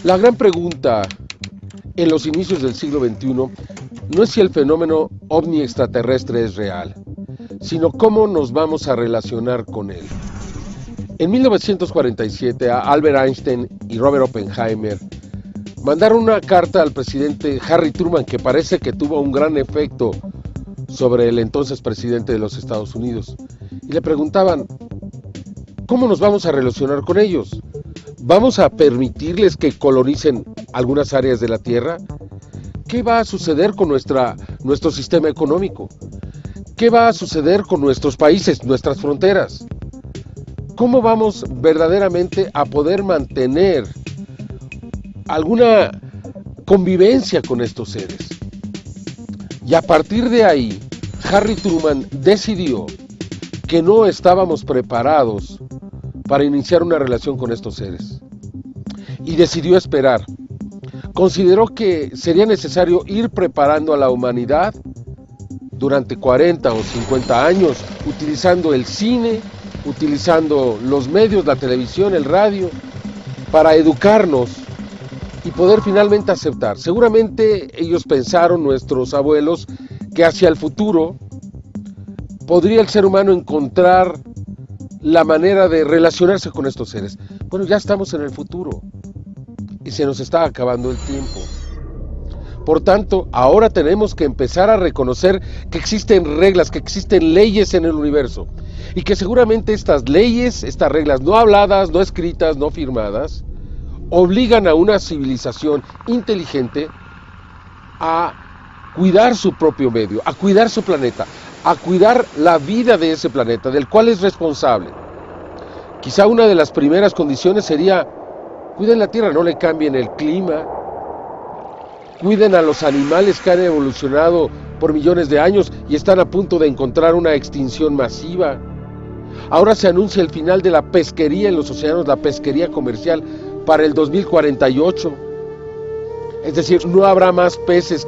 La gran pregunta en los inicios del siglo XXI no es si el fenómeno ovni extraterrestre es real, sino cómo nos vamos a relacionar con él. En 1947, Albert Einstein y Robert Oppenheimer mandaron una carta al presidente Harry Truman que parece que tuvo un gran efecto sobre el entonces presidente de los Estados Unidos. Y le preguntaban, ¿cómo nos vamos a relacionar con ellos? ¿Vamos a permitirles que colonicen algunas áreas de la Tierra? ¿Qué va a suceder con nuestro sistema económico? ¿Qué va a suceder con nuestros países, nuestras fronteras? ¿Cómo vamos verdaderamente a poder mantener alguna convivencia con estos seres? Y a partir de ahí, Harry Truman decidió que no estábamos preparados para iniciar una relación con estos seres. Y decidió esperar. Consideró que sería necesario ir preparando a la humanidad durante 40 o 50 años, utilizando el cine, utilizando los medios, la televisión, el radio, para educarnos y poder finalmente aceptar. Seguramente ellos pensaron, nuestros abuelos, que hacia el futuro podría el ser humano encontrar la manera de relacionarse con estos seres. Bueno, ya estamos en el futuro y se nos está acabando el tiempo. Por tanto, ahora tenemos que empezar a reconocer que existen reglas, que existen leyes en el universo y que seguramente estas leyes, estas reglas no habladas, no escritas, no firmadas, obligan a una civilización inteligente a cuidar su propio medio, a cuidar su planeta, a cuidar la vida de ese planeta, del cual es responsable. Quizá una de las primeras condiciones sería, cuiden la Tierra, no le cambien el clima, cuiden a los animales que han evolucionado por millones de años y están a punto de encontrar una extinción masiva. Ahora se anuncia el final de la pesquería en los océanos, la pesquería comercial, para el 2048. Es decir, no habrá más peces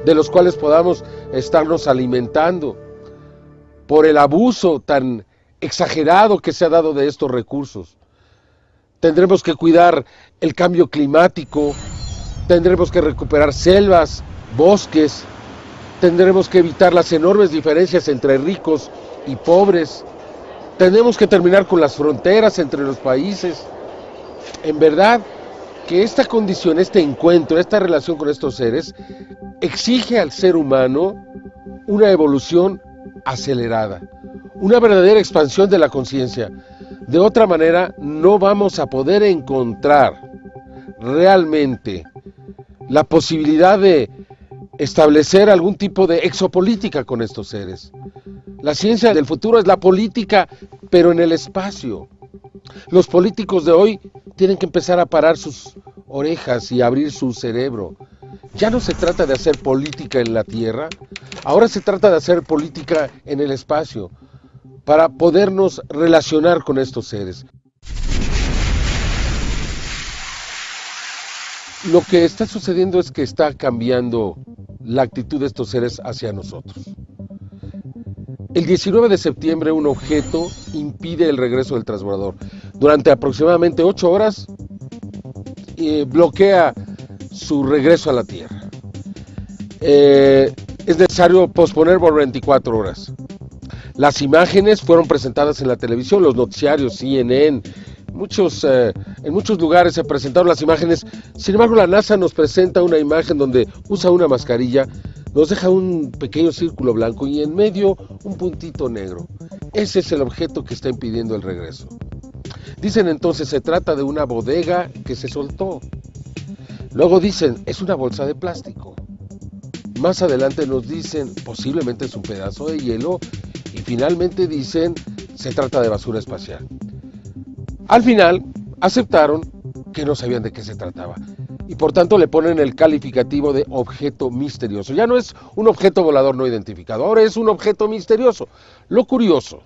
de los cuales podamos estarnos alimentando por el abuso tan exagerado que se ha dado de estos recursos. Tendremos que cuidar el cambio climático, tendremos que recuperar selvas, bosques, tendremos que evitar las enormes diferencias entre ricos y pobres, tenemos que terminar con las fronteras entre los países. En verdad que esta condición, este encuentro, esta relación con estos seres, exige al ser humano una evolución acelerada, una verdadera expansión de la conciencia. De otra manera, no vamos a poder encontrar realmente la posibilidad de establecer algún tipo de exopolítica con estos seres. La ciencia del futuro es la política, pero en el espacio. Los políticos de hoy tienen que empezar a parar sus orejas y abrir su cerebro. Ya no se trata de hacer política en la Tierra, ahora se trata de hacer política en el espacio, para podernos relacionar con estos seres. Lo que está sucediendo es que está cambiando la actitud de estos seres hacia nosotros. El 19 de septiembre un objeto impide el regreso del transbordador. Durante aproximadamente 8 horas bloquea su regreso a la Tierra. Es necesario posponer por 24 horas. Las imágenes fueron presentadas en la televisión, los noticiarios, CNN, en muchos lugares se presentaron las imágenes. Sin embargo, la NASA nos presenta una imagen donde usa una mascarilla, nos deja un pequeño círculo blanco y en medio un puntito negro. Ese es el objeto que está impidiendo el regreso. Dicen entonces, se trata de una bodega que se soltó. Luego dicen, es una bolsa de plástico. Más adelante nos dicen, posiblemente es un pedazo de hielo. Y finalmente dicen, se trata de basura espacial. Al final, aceptaron que no sabían de qué se trataba. Y por tanto le ponen el calificativo de objeto misterioso. Ya no es un objeto volador no identificado, ahora es un objeto misterioso. Lo curioso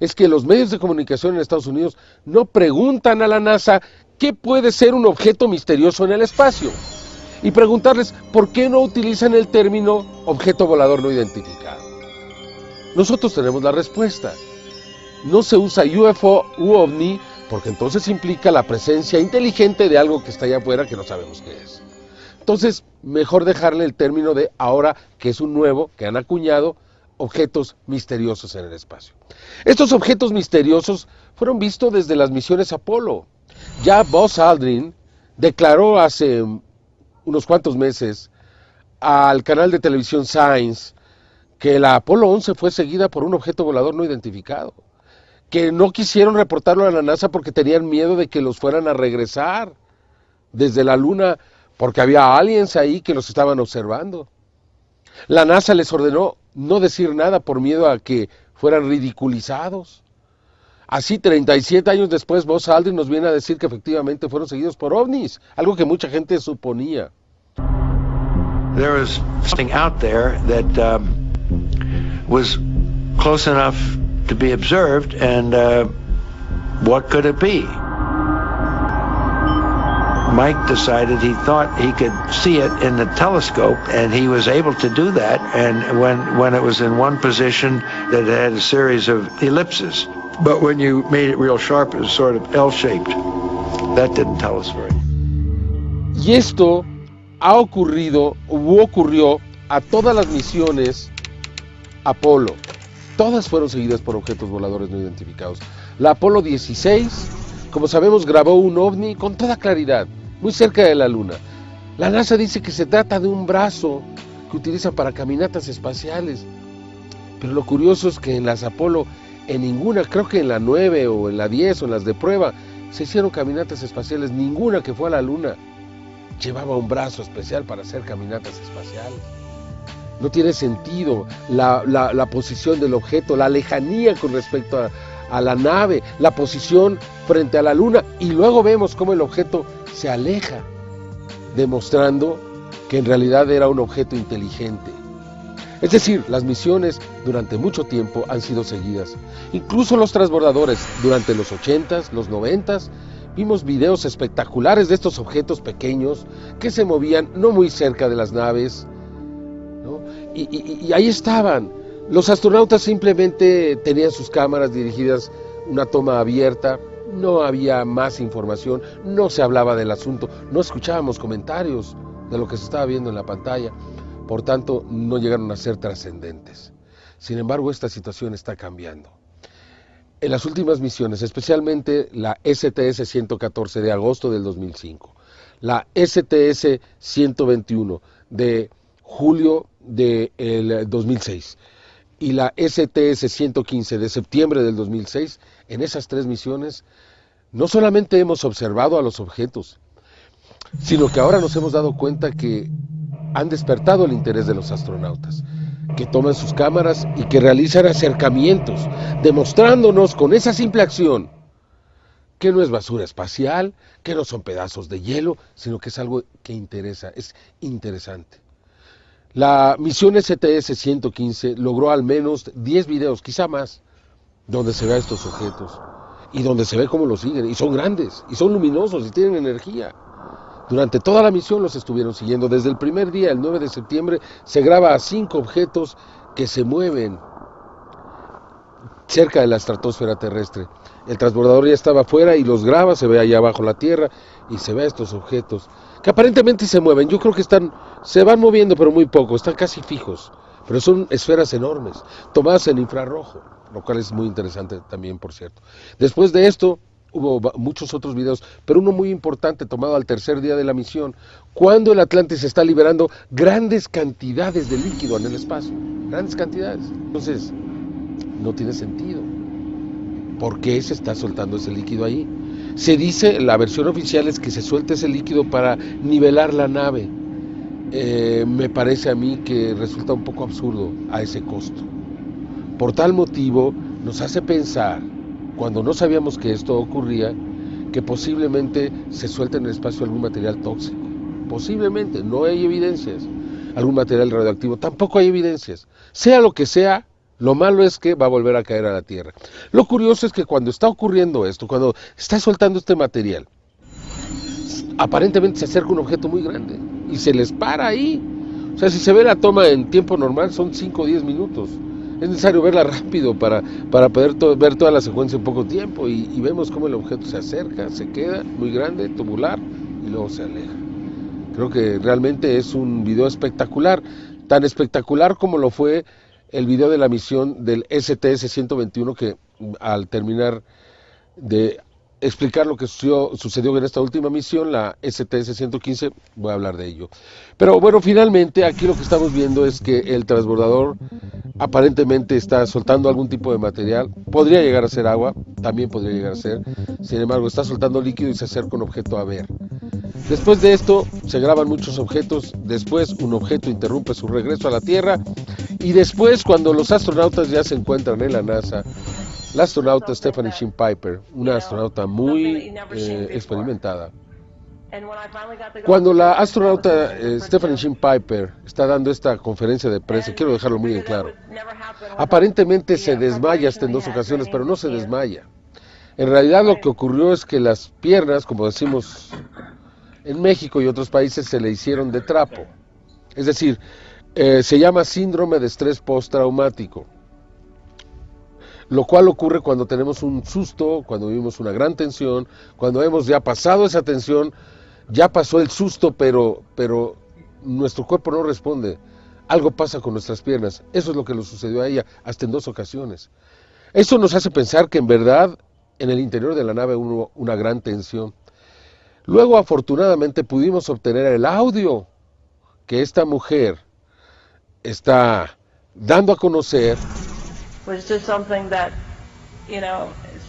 es que los medios de comunicación en Estados Unidos no preguntan a la NASA qué puede ser un objeto misterioso en el espacio. Y preguntarles por qué no utilizan el término objeto volador no identificado. Nosotros tenemos la respuesta. No se usa UFO u OVNI porque entonces implica la presencia inteligente de algo que está allá afuera que no sabemos qué es. Entonces, mejor dejarle el término de ahora que es un nuevo, que han acuñado, objetos misteriosos en el espacio. Estos objetos misteriosos fueron vistos desde las misiones Apolo. Ya Buzz Aldrin declaró hace unos cuantos meses al canal de televisión Science que la Apolo 11 fue seguida por un objeto volador no identificado, que no quisieron reportarlo a la NASA porque tenían miedo de que los fueran a regresar desde la Luna, porque había aliens ahí que los estaban observando. La NASA les ordenó no decir nada por miedo a que fueran ridiculizados. Así, 37 años después, Buzz Aldrin nos viene a decir que efectivamente fueron seguidos por ovnis, algo que mucha gente suponía. There was something out there that was close enough to be observed, and what could it be? Mike decided he thought he could see it in the telescope, and he was able to do that. And when it was in one position, that it had a series of ellipses. But when you made it real sharp, it was sort of L-shaped. That didn't tell us very. Y esto ha ocurrido, o ocurrió, a todas las misiones Apolo. Todas fueron seguidas por objetos voladores no identificados. La Apolo 16, como sabemos, grabó un ovni con toda claridad, muy cerca de la Luna. La NASA dice que se trata de un brazo que utiliza para caminatas espaciales. Pero lo curioso es que en las Apolo, en ninguna, creo que en la 9 o en la 10 o en las de prueba, se hicieron caminatas espaciales. Ninguna que fue a la Luna llevaba un brazo especial para hacer caminatas espaciales. No tiene sentido la posición del objeto, la lejanía con respecto a la nave, la posición frente a la Luna, y luego vemos cómo el objeto se aleja, demostrando que en realidad era un objeto inteligente. Es decir, las misiones durante mucho tiempo han sido seguidas. Incluso los transbordadores, durante los 80s, los 90s, vimos videos espectaculares de estos objetos pequeños que se movían no muy cerca de las naves, ¿no? Y ahí estaban. Los astronautas simplemente tenían sus cámaras dirigidas, una toma abierta, no había más información, no se hablaba del asunto, no escuchábamos comentarios de lo que se estaba viendo en la pantalla, por tanto no llegaron a ser trascendentes. Sin embargo, esta situación está cambiando. En las últimas misiones, especialmente la STS-114 de agosto del 2005, la STS-121 de julio del 2006 y la STS-115 de septiembre del 2006, en esas tres misiones no solamente hemos observado a los objetos, sino que ahora nos hemos dado cuenta que han despertado el interés de los astronautas, que toman sus cámaras y que realizan acercamientos, demostrándonos con esa simple acción que no es basura espacial, que no son pedazos de hielo, sino que es algo que interesa, es interesante. La misión STS-115 logró al menos 10 videos, quizá más, donde se ve a estos objetos y donde se ve cómo los siguen, y son grandes, y son luminosos, y tienen energía. Durante toda la misión los estuvieron siguiendo. Desde el primer día, el 9 de septiembre, se graba a 5 objetos que se mueven cerca de la estratosfera terrestre. El transbordador ya estaba afuera y los graba, se ve allá abajo la Tierra y se ve a estos objetos que aparentemente se mueven. Yo creo que se van moviendo, pero muy poco, están casi fijos, pero son esferas enormes, tomadas en infrarrojo, lo cual es muy interesante también, por cierto. Después de esto, hubo muchos otros videos, pero uno muy importante tomado al tercer día de la misión, cuando el Atlantis está liberando grandes cantidades de líquido en el espacio, grandes cantidades. Entonces, no tiene sentido. ¿Por qué se está soltando ese líquido ahí? Se dice, la versión oficial es que se suelta ese líquido para nivelar la nave. Me parece a mí que resulta un poco absurdo a ese costo. Por tal motivo, nos hace pensar, cuando no sabíamos que esto ocurría, que posiblemente se suelta en el espacio algún material tóxico. Posiblemente, no hay evidencias. Algún material radioactivo, tampoco hay evidencias. Sea lo que sea, lo malo es que va a volver a caer a la Tierra. Lo curioso es que cuando está ocurriendo esto, cuando está soltando este material, aparentemente se acerca un objeto muy grande y se les para ahí. O sea, si se ve la toma en tiempo normal son 5 o 10 minutos. Es necesario verla rápido para poder ver toda la secuencia en poco tiempo y vemos cómo el objeto se acerca, se queda muy grande, tubular y luego se aleja. Creo que realmente es un video espectacular, tan espectacular como lo fue el video de la misión del STS-121, que al terminar de explicar lo que sucedió en esta última misión, la STS-115, voy a hablar de ello. Pero bueno, finalmente aquí lo que estamos viendo es que el transbordador aparentemente está soltando algún tipo de material, podría llegar a ser agua, también podría llegar a ser, sin embargo está soltando líquido y se acerca un objeto a ver. Después de esto se graban muchos objetos, después un objeto interrumpe su regreso a la Tierra y después cuando los astronautas ya se encuentran en la NASA, la astronauta Stephanie Shinn Piper, una astronauta muy experimentada. Cuando la astronauta Stephanie Shinn Piper está dando esta conferencia de prensa, quiero dejarlo muy en claro, aparentemente se desmaya hasta en 2 ocasiones, pero no se desmaya. En realidad lo que ocurrió es que las piernas, como decimos en México y otros países, se le hicieron de trapo. Es decir, se llama síndrome de estrés postraumático. Lo cual ocurre cuando tenemos un susto, cuando vivimos una gran tensión, cuando hemos ya pasado esa tensión, ya pasó el susto, pero nuestro cuerpo no responde. Algo pasa con nuestras piernas. Eso es lo que le sucedió a ella, hasta en 2 ocasiones. Eso nos hace pensar que en verdad en el interior de la nave hubo una gran tensión. Luego, afortunadamente, pudimos obtener el audio que esta mujer está dando a conocer. Was just something that,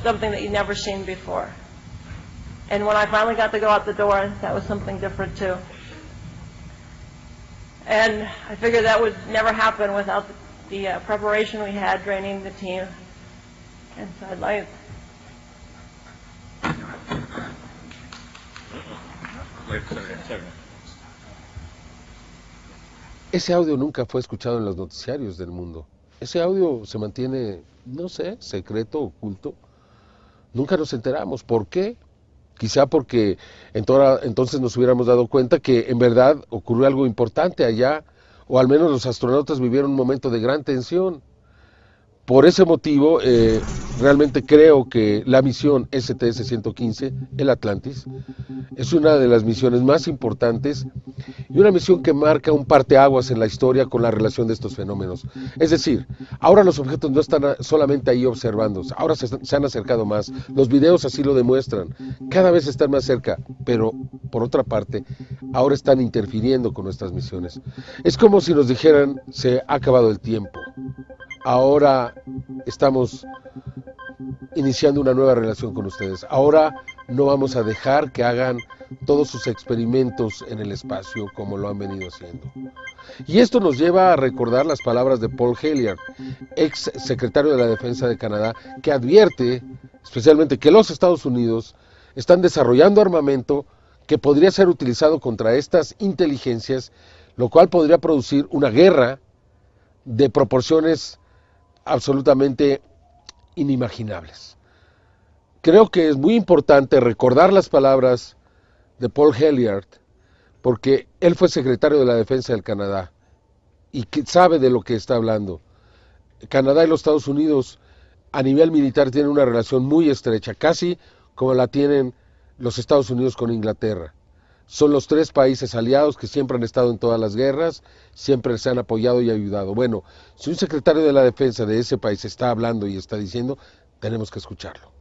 something that you'd never seen before. And when I finally got to go out the door, that was something different too. And I figured that would never happen without the preparation we had, training the team. And so I'd like... Ese audio nunca fue escuchado en los noticiarios del mundo. Ese audio se mantiene, no sé, secreto, oculto. Nunca nos enteramos. ¿Por qué? Quizá porque entonces nos hubiéramos dado cuenta que en verdad ocurrió algo importante allá, o al menos los astronautas vivieron un momento de gran tensión. Por ese motivo, realmente creo que la misión STS-115, el Atlantis, es una de las misiones más importantes y una misión que marca un parteaguas en la historia con la relación de estos fenómenos. Es decir, ahora los objetos no están solamente ahí observando, ahora se han acercado más, los videos así lo demuestran, cada vez están más cerca, pero por otra parte, ahora están interfiriendo con nuestras misiones. Es como si nos dijeran, se ha acabado el tiempo. Ahora estamos iniciando una nueva relación con ustedes. Ahora no vamos a dejar que hagan todos sus experimentos en el espacio como lo han venido haciendo. Y esto nos lleva a recordar las palabras de Paul Hellyer, ex secretario de la Defensa de Canadá, que advierte especialmente que los Estados Unidos están desarrollando armamento que podría ser utilizado contra estas inteligencias, lo cual podría producir una guerra de proporciones absolutamente inimaginables. Creo que es muy importante recordar las palabras de Paul Hellyer, porque él fue secretario de la Defensa del Canadá y que sabe de lo que está hablando. Canadá y los Estados Unidos a nivel militar tienen una relación muy estrecha, casi como la tienen los Estados Unidos con Inglaterra. Son los 3 países aliados que siempre han estado en todas las guerras, siempre se han apoyado y ayudado. Bueno, si un secretario de la defensa de ese país está hablando y está diciendo, tenemos que escucharlo.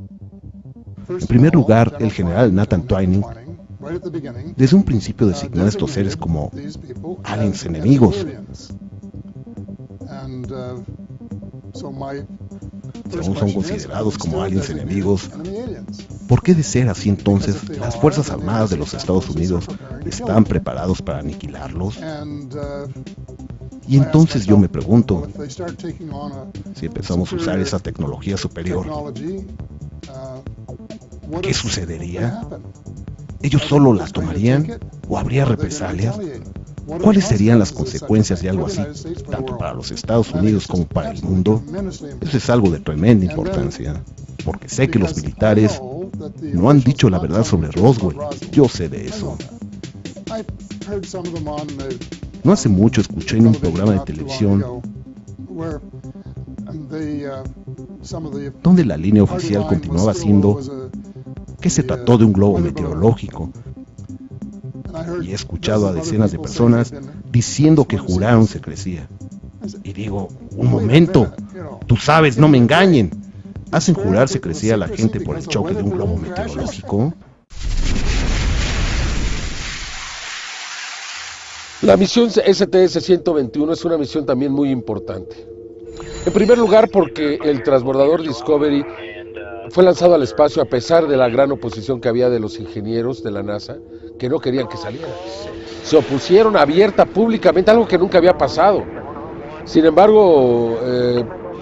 En primer lugar, el general Nathan Twining, desde un principio designó a estos seres como aliens enemigos. Si aún son considerados como aliens enemigos, ¿por qué de ser así entonces las Fuerzas Armadas de los Estados Unidos están preparados para aniquilarlos? Y entonces yo me pregunto, si empezamos a usar esa tecnología superior, ¿qué sucedería? ¿Ellos solo la tomarían o habría represalias? ¿Cuáles serían las consecuencias de algo así, tanto para los Estados Unidos como para el mundo? Eso es algo de tremenda importancia, porque sé que los militares no han dicho la verdad sobre Roswell. Yo sé de eso. No hace mucho escuché en un programa de televisión donde la línea oficial continuaba siendo que se trató de un globo meteorológico. Y he escuchado a decenas de personas diciendo que juraron se crecía. Y digo, un momento, tú sabes, no me engañen. ¿Hacen jurar se crecía a la gente por el choque de un globo meteorológico? La misión STS-121 es una misión también muy importante. En primer lugar, porque el transbordador Discovery fue lanzado al espacio a pesar de la gran oposición que había de los ingenieros de la NASA, que no querían que saliera. Se opusieron abierta, públicamente, algo que nunca había pasado. Sin embargo,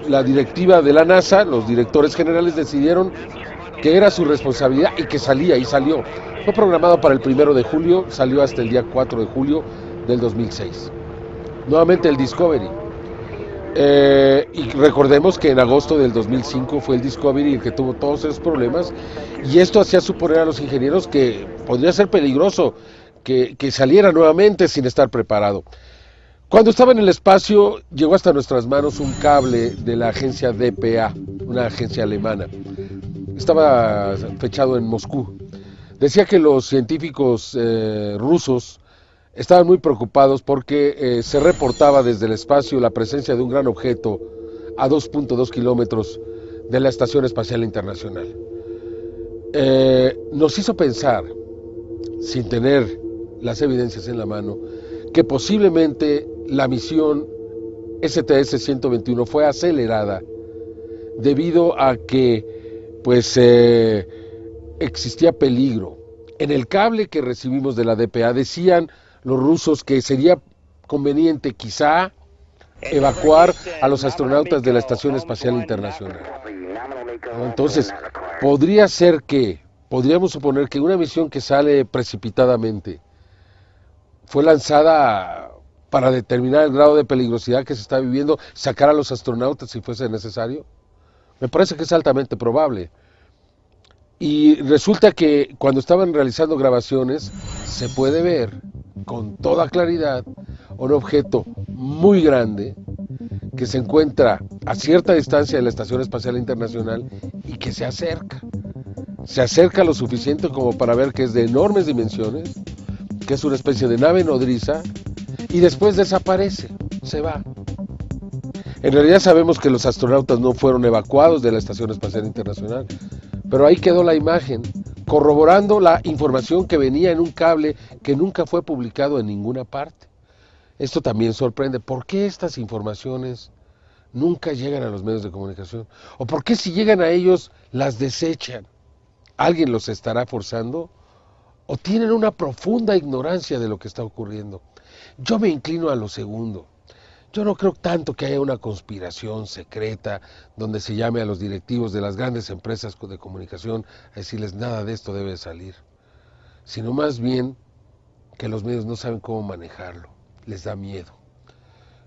la directiva de la NASA, los directores generales decidieron que era su responsabilidad y que salía, y salió. Fue programado para el 1 de julio, salió hasta el día 4 de julio del 2006. Nuevamente el Discovery. Y recordemos que en agosto del 2005 fue el Discovery el que tuvo todos esos problemas, y esto hacía suponer a los ingenieros que podría ser peligroso que saliera nuevamente sin estar preparado. Cuando estaba en el espacio, llegó hasta nuestras manos un cable de la agencia DPA, una agencia alemana. Estaba fechado en Moscú. Decía que los científicos rusos estaban muy preocupados porque se reportaba desde el espacio la presencia de un gran objeto a 2.2 kilómetros de la Estación Espacial Internacional. Nos hizo pensar, sin tener las evidencias en la mano, que posiblemente la misión STS-121 fue acelerada debido a que existía peligro. En el cable que recibimos de la DPA decían los rusos que sería conveniente quizá evacuar a los astronautas de la Estación Espacial Internacional. Entonces, podríamos suponer que una misión que sale precipitadamente fue lanzada para determinar el grado de peligrosidad que se está viviendo, sacar a los astronautas si fuese necesario. Me parece que es altamente probable. Y resulta que cuando estaban realizando grabaciones se puede ver con toda claridad un objeto muy grande que se encuentra a cierta distancia de la Estación Espacial Internacional y que se acerca. Se acerca lo suficiente como para ver que es de enormes dimensiones, que es una especie de nave nodriza, y después desaparece, se va. En realidad sabemos que los astronautas no fueron evacuados de la Estación Espacial Internacional, pero ahí quedó la imagen, corroborando la información que venía en un cable que nunca fue publicado en ninguna parte. Esto también sorprende. ¿Por qué estas informaciones nunca llegan a los medios de comunicación? ¿O por qué si llegan a ellos las desechan? ¿Alguien los estará forzando? ¿O tienen una profunda ignorancia de lo que está ocurriendo? Yo me inclino a lo segundo. Yo no creo tanto que haya una conspiración secreta donde se llame a los directivos de las grandes empresas de comunicación a decirles nada de esto debe salir, sino más bien que los medios no saben cómo manejarlo, les da miedo.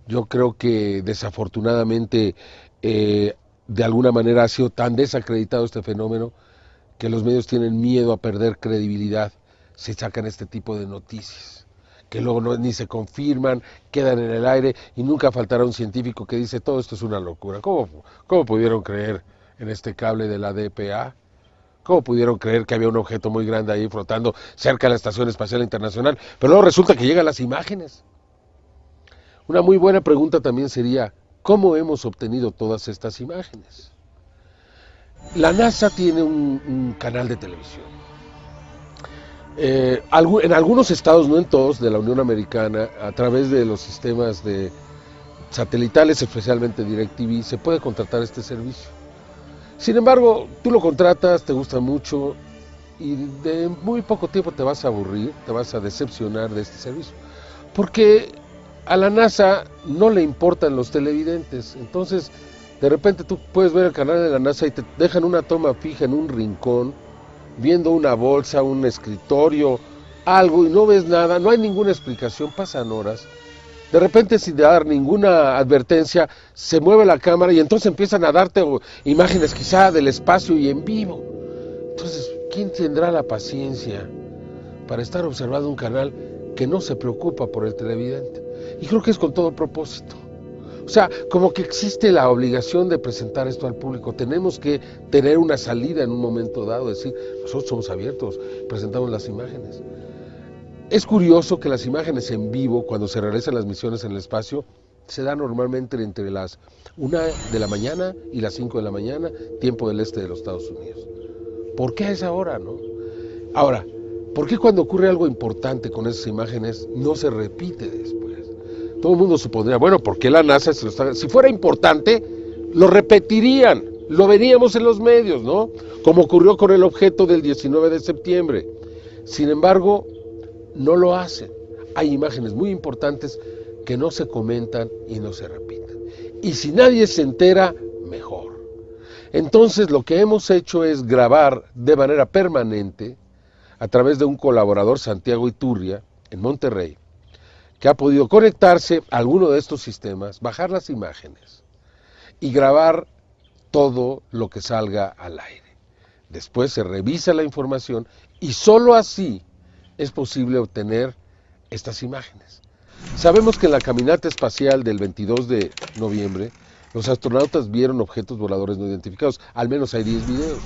Yo creo que desafortunadamente de alguna manera ha sido tan desacreditado este fenómeno que los medios tienen miedo a perder credibilidad si sacan este tipo de noticias, que luego ni se confirman, quedan en el aire, y nunca faltará un científico que dice todo esto es una locura. ¿Cómo pudieron creer en este cable de la DPA? ¿Cómo pudieron creer que había un objeto muy grande ahí flotando cerca de la Estación Espacial Internacional? Pero luego resulta que llegan las imágenes. Una muy buena pregunta también sería, ¿cómo hemos obtenido todas estas imágenes? La NASA tiene un canal de televisión. En algunos estados, no en todos, de la Unión Americana, a través de los sistemas de satelitales, especialmente DirecTV, se puede contratar este servicio. Sin embargo, tú lo contratas, te gusta mucho y de muy poco tiempo te vas a aburrir, te vas a decepcionar de este servicio. Porque a la NASA no le importan los televidentes. Entonces, de repente tú puedes ver el canal de la NASA y te dejan una toma fija en un rincón, viendo una bolsa, un escritorio, algo, y no ves nada, no hay ninguna explicación, pasan horas. De repente, sin dar ninguna advertencia, se mueve la cámara y entonces empiezan a darte imágenes quizá del espacio y en vivo. Entonces, ¿quién tendrá la paciencia para estar observando un canal que no se preocupa por el televidente? Y creo que es con todo propósito. O sea, como que existe la obligación de presentar esto al público. Tenemos que tener una salida en un momento dado, decir, nosotros somos abiertos, presentamos las imágenes. Es curioso que las imágenes en vivo, cuando se realizan las misiones en el espacio, se dan normalmente entre las 1 de la mañana y las 5 de la mañana, tiempo del este de los Estados Unidos. ¿Por qué a esa hora, no? Ahora, ¿por qué cuando ocurre algo importante con esas imágenes no se repite después? Todo el mundo supondría, bueno, ¿por qué la NASA se lo está...? Si fuera importante, lo repetirían, lo veríamos en los medios, ¿no? Como ocurrió con el objeto del 19 de septiembre. Sin embargo, no lo hacen. Hay imágenes muy importantes que no se comentan y no se repiten. Y si nadie se entera, mejor. Entonces, lo que hemos hecho es grabar de manera permanente, a través de un colaborador, Santiago Iturria, en Monterrey, que ha podido conectarse a alguno de estos sistemas, bajar las imágenes y grabar todo lo que salga al aire. Después se revisa la información y solo así es posible obtener estas imágenes. Sabemos que en la caminata espacial del 22 de noviembre, los astronautas vieron objetos voladores no identificados, al menos hay 10 videos.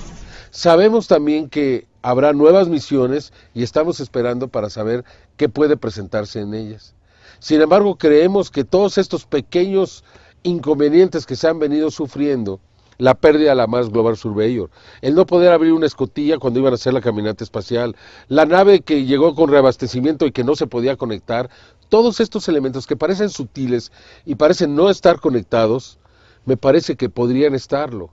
Sabemos también que habrá nuevas misiones y estamos esperando para saber qué puede presentarse en ellas. Sin embargo, creemos que todos estos pequeños inconvenientes que se han venido sufriendo, la pérdida de la Mars Global Surveyor, el no poder abrir una escotilla cuando iban a hacer la caminata espacial, la nave que llegó con reabastecimiento y que no se podía conectar, todos estos elementos que parecen sutiles y parecen no estar conectados, me parece que podrían estarlo.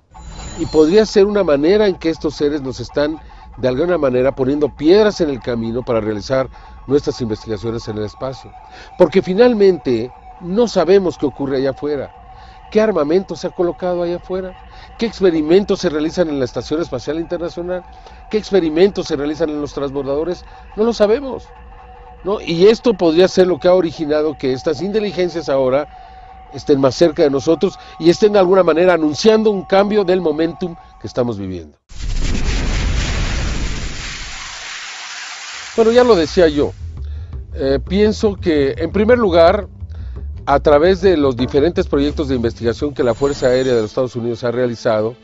Y podría ser una manera en que estos seres nos están, de alguna manera, poniendo piedras en el camino para realizar nuestras investigaciones en el espacio. Porque finalmente no sabemos qué ocurre allá afuera. ¿Qué armamento se ha colocado allá afuera? ¿Qué experimentos se realizan en la Estación Espacial Internacional? ¿Qué experimentos se realizan en los transbordadores? No lo sabemos, ¿no? Y esto podría ser lo que ha originado que estas inteligencias ahora estén más cerca de nosotros y estén de alguna manera anunciando un cambio del momentum que estamos viviendo. Bueno, ya lo decía yo, pienso que en primer lugar, a través de los diferentes proyectos de investigación que la Fuerza Aérea de los Estados Unidos ha realizado,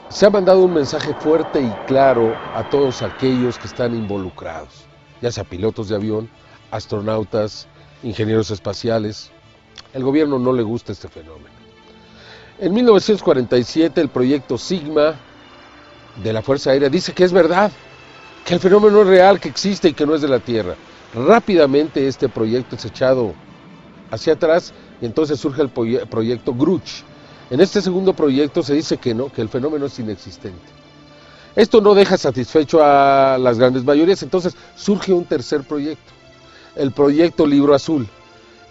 se ha mandado un mensaje fuerte y claro a todos aquellos que están involucrados, ya sea pilotos de avión, astronautas, ingenieros espaciales. El gobierno no le gusta este fenómeno. En 1947 el proyecto Sigma de la Fuerza Aérea dice que es verdad, que el fenómeno es real, que existe y que no es de la Tierra. Rápidamente este proyecto es echado hacia atrás y entonces surge el proyecto Gruch. En este segundo proyecto se dice que no, que el fenómeno es inexistente. Esto no deja satisfecho a las grandes mayorías, entonces surge un tercer proyecto, el proyecto Libro Azul.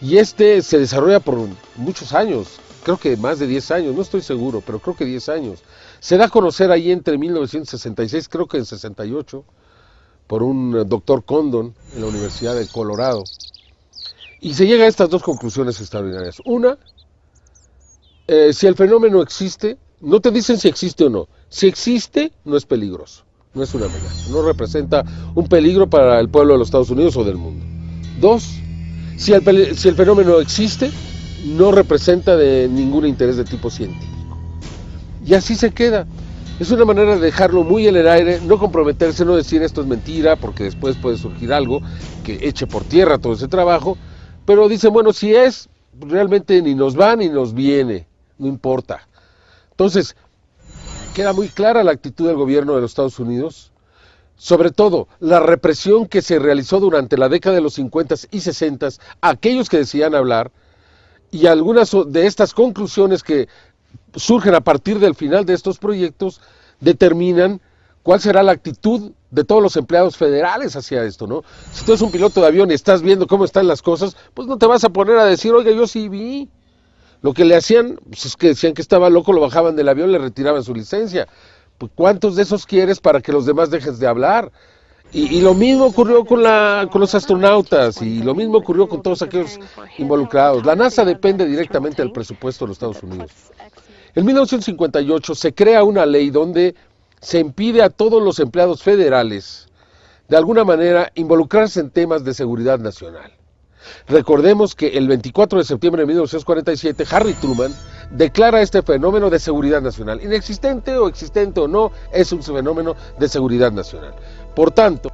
Y este se desarrolla por muchos años, creo que más de 10 años, no estoy seguro, pero creo que 10 años. Se da a conocer ahí entre 1966, creo que en 68, por un doctor Condon en la Universidad de Colorado. Y se llega a estas dos conclusiones extraordinarias. Una, si el fenómeno existe, no te dicen si existe o no. Si existe, no es peligroso, no es una amenaza, no representa un peligro para el pueblo de los Estados Unidos o del mundo. Dos, si el fenómeno existe, no representa de ningún interés de tipo científico. Y así se queda. Es una manera de dejarlo muy en el aire, no comprometerse, no decir esto es mentira, porque después puede surgir algo que eche por tierra todo ese trabajo. Pero dicen, bueno, si es, realmente ni nos va ni nos viene, no importa. Entonces, queda muy clara la actitud del gobierno de los Estados Unidos, sobre todo la represión que se realizó durante la década de los 50 y 60 a aquellos que decían hablar, y algunas de estas conclusiones que surgen a partir del final de estos proyectos determinan cuál será la actitud de todos los empleados federales hacia esto, ¿no? Si tú eres un piloto de avión y estás viendo cómo están las cosas, pues no te vas a poner a decir, oiga, yo sí vi. Lo que le hacían, pues es que decían que estaba loco, lo bajaban del avión, le retiraban su licencia. Pues ¿cuántos de esos quieres para que los demás dejes de hablar? Y lo mismo ocurrió con los astronautas, y lo mismo ocurrió con todos aquellos involucrados. La NASA depende directamente del presupuesto de los Estados Unidos. En 1958 se crea una ley donde se impide a todos los empleados federales, de alguna manera, involucrarse en temas de seguridad nacional. Recordemos que el 24 de septiembre de 1947, Harry Truman declara este fenómeno de seguridad nacional. Inexistente o existente o no, es un fenómeno de seguridad nacional. Por tanto,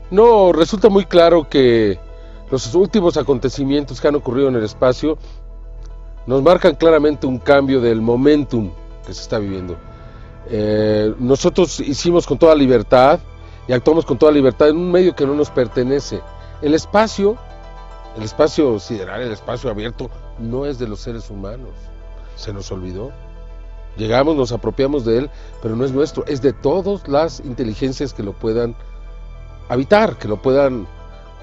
no resulta muy claro que los últimos acontecimientos que han ocurrido en el espacio nos marcan claramente un cambio del momentum que se está viviendo. Nosotros hicimos con toda libertad y actuamos con toda libertad en un medio que no nos pertenece. El espacio sideral, el espacio abierto, no es de los seres humanos. Se nos olvidó. Llegamos, nos apropiamos de él, pero no es nuestro, es de todas las inteligencias que lo puedan habitar, que lo puedan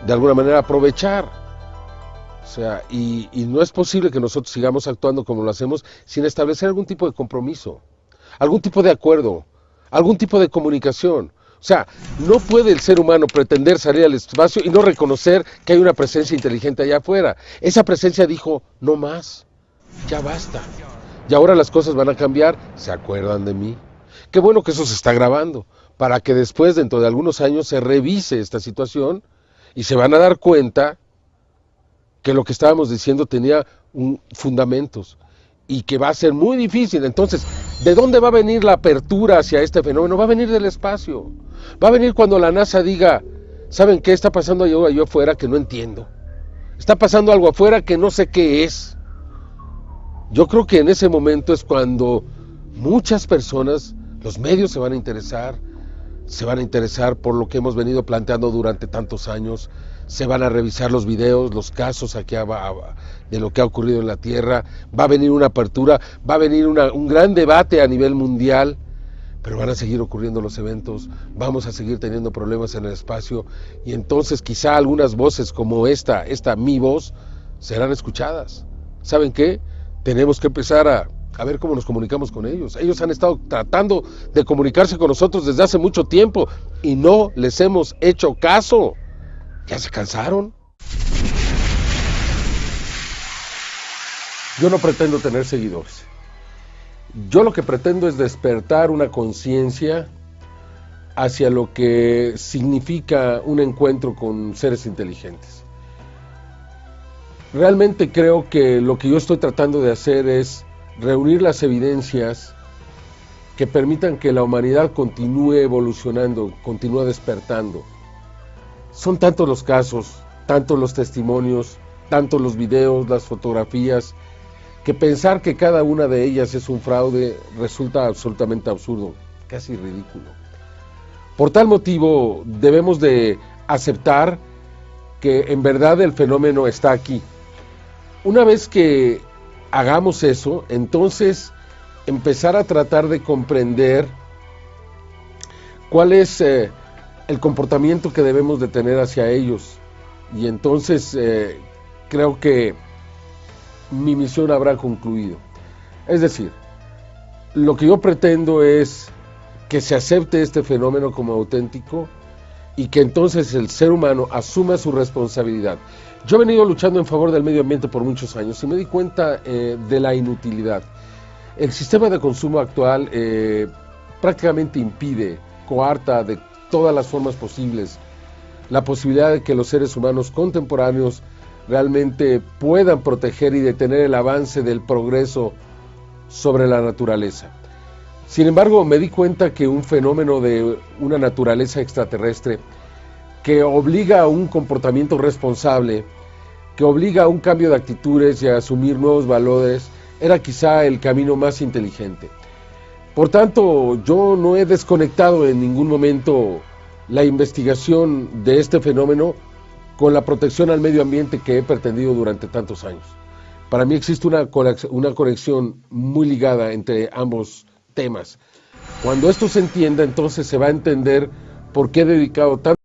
de alguna manera aprovechar. O sea, y no es posible que nosotros sigamos actuando como lo hacemos sin establecer algún tipo de compromiso, algún tipo de acuerdo, algún tipo de comunicación. O sea, no puede el ser humano pretender salir al espacio y no reconocer que hay una presencia inteligente allá afuera. Esa presencia dijo, no más, ya basta. Y ahora las cosas van a cambiar, ¿se acuerdan de mí? Qué bueno que eso se está grabando, para que después, dentro de algunos años, se revise esta situación y se van a dar cuenta que lo que estábamos diciendo tenía fundamentos y que va a ser muy difícil. Entonces, ¿de dónde va a venir la apertura hacia este fenómeno? Va a venir del espacio. Va a venir cuando la NASA diga, ¿saben qué está pasando allá afuera que no entiendo? Está pasando algo afuera que no sé qué es. Yo creo que en ese momento es cuando muchas personas, los medios se van a interesar por lo que hemos venido planteando durante tantos años, se van a revisar los videos, los casos aquí de lo que ha ocurrido en la Tierra, va a venir una apertura, va a venir un gran debate a nivel mundial, pero van a seguir ocurriendo los eventos, vamos a seguir teniendo problemas en el espacio, y entonces quizá algunas voces como esta mi voz, serán escuchadas. ¿Saben qué? Tenemos que empezar a ver cómo nos comunicamos con ellos. Ellos han estado tratando de comunicarse con nosotros desde hace mucho tiempo y no les hemos hecho caso. ¿Ya se cansaron? Yo no pretendo tener seguidores. Yo lo que pretendo es despertar una conciencia hacia lo que significa un encuentro con seres inteligentes. Realmente creo que lo que yo estoy tratando de hacer es reunir las evidencias que permitan que la humanidad continúe evolucionando, continúe despertando. Son tantos los casos, tantos los testimonios, tantos los videos, las fotografías, que pensar que cada una de ellas es un fraude resulta absolutamente absurdo, casi ridículo. Por tal motivo, debemos de aceptar que en verdad el fenómeno está aquí. Una vez que hagamos eso, entonces empezar a tratar de comprender cuál es el comportamiento que debemos de tener hacia ellos. Y entonces creo que mi misión habrá concluido. Es decir, lo que yo pretendo es que se acepte este fenómeno como auténtico y que entonces el ser humano asuma su responsabilidad. Yo he venido luchando en favor del medio ambiente por muchos años y me di cuenta de la inutilidad. El sistema de consumo actual prácticamente impide, coarta de todas las formas posibles, la posibilidad de que los seres humanos contemporáneos realmente puedan proteger y detener el avance del progreso sobre la naturaleza. Sin embargo, me di cuenta que un fenómeno de una naturaleza extraterrestre que obliga a un comportamiento responsable, que obliga a un cambio de actitudes y a asumir nuevos valores, era quizá el camino más inteligente. Por tanto, yo no he desconectado en ningún momento la investigación de este fenómeno con la protección al medio ambiente que he pretendido durante tantos años. Para mí existe una conexión muy ligada entre ambos temas. Cuando esto se entienda, entonces se va a entender por qué he dedicado tanto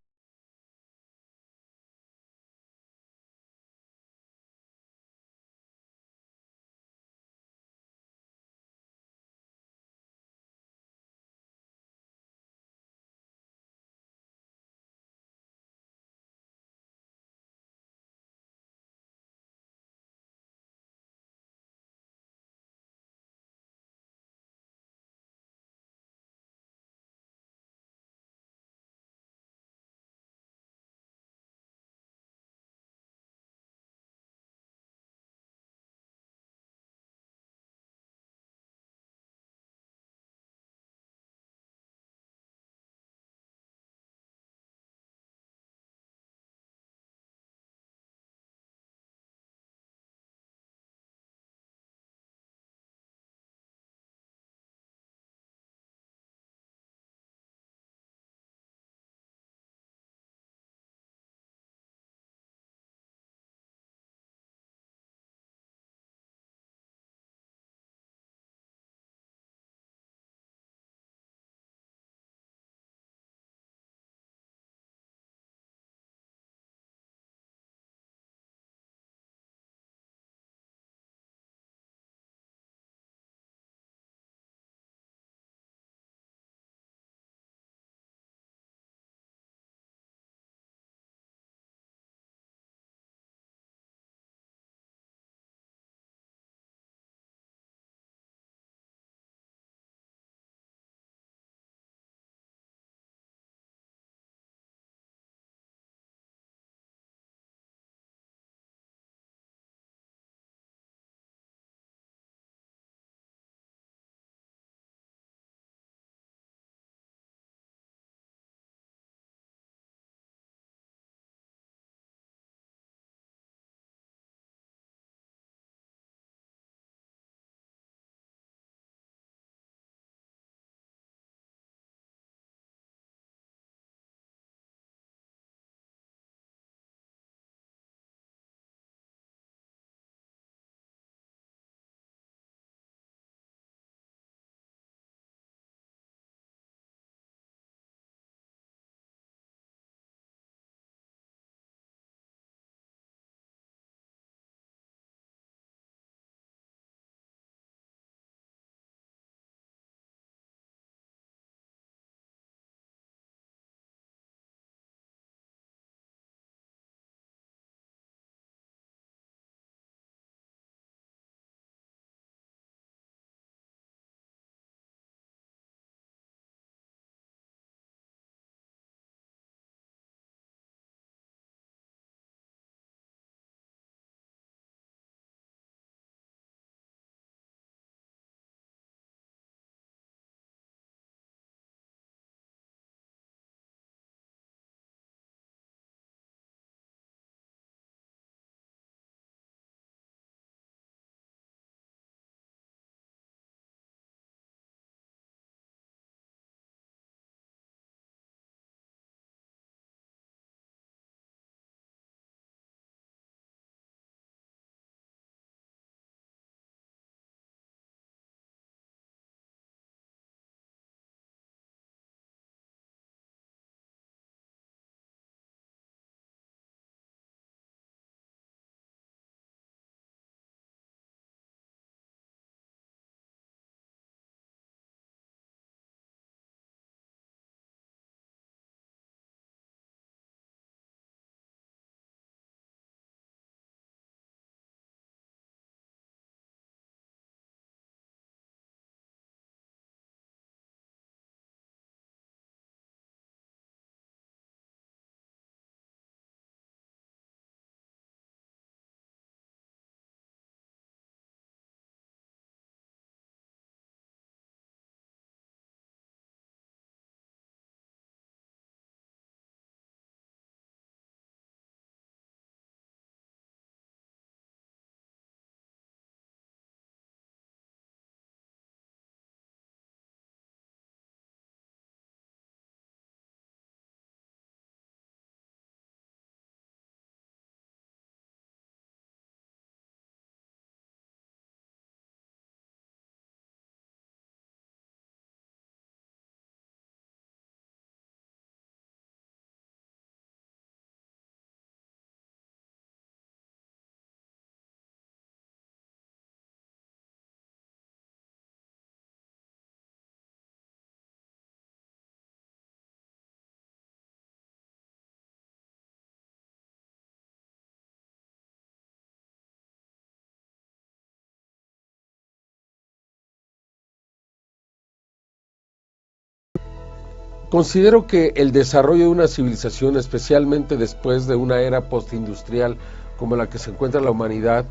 Considero que el desarrollo de una civilización, especialmente después de una era postindustrial como la que se encuentra la humanidad,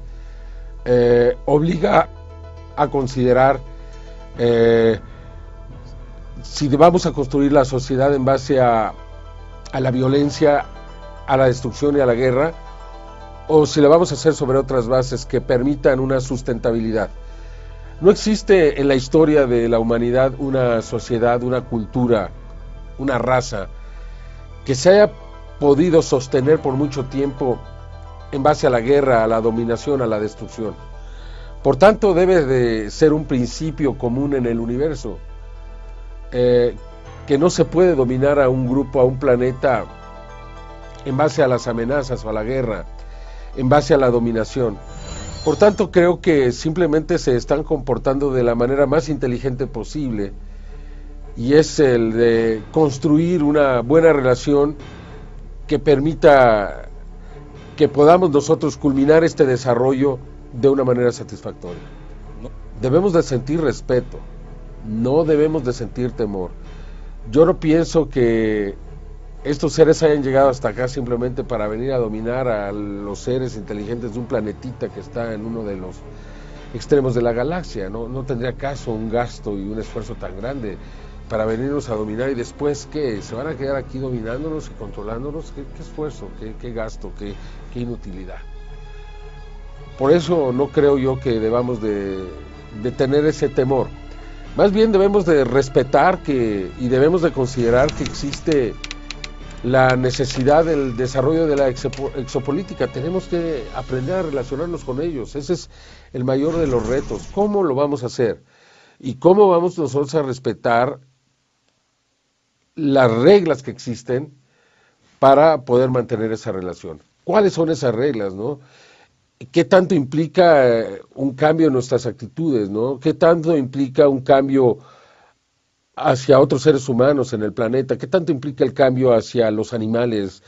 obliga a considerar si vamos a construir la sociedad en base a la violencia, a la destrucción y a la guerra, o si la vamos a hacer sobre otras bases que permitan una sustentabilidad. No existe en la historia de la humanidad una sociedad, una cultura, una raza que se haya podido sostener por mucho tiempo en base a la guerra, a la dominación, a la destrucción. Por tanto, debe de ser un principio común en el universo, que no se puede dominar a un grupo, a un planeta, en base a las amenazas o a la guerra, en base a la dominación. Por tanto, creo que simplemente se están comportando de la manera más inteligente posible, y es el de construir una buena relación que permita que podamos nosotros culminar este desarrollo de una manera satisfactoria. Debemos de sentir respeto, no debemos de sentir temor. Yo no pienso que estos seres hayan llegado hasta acá simplemente para venir a dominar a los seres inteligentes de un planetita que está en uno de los extremos de la galaxia. No tendría caso un gasto y un esfuerzo tan grande para venirnos a dominar, y después, ¿qué? ¿Se van a quedar aquí dominándonos y controlándonos? ¿Qué esfuerzo? ¿Qué gasto? ¿Qué inutilidad? Por eso no creo yo que debamos de tener ese temor. Más bien debemos de respetar y debemos de considerar que existe la necesidad del desarrollo de la exopolítica. Tenemos que aprender a relacionarnos con ellos. Ese es el mayor de los retos. ¿Cómo lo vamos a hacer? ¿Y cómo vamos nosotros a respetar las reglas que existen para poder mantener esa relación? ¿Cuáles son esas reglas, no? ¿Qué tanto implica un cambio en nuestras actitudes, no? ¿Qué tanto implica un cambio hacia otros seres humanos en el planeta? ¿Qué tanto implica el cambio hacia los animales,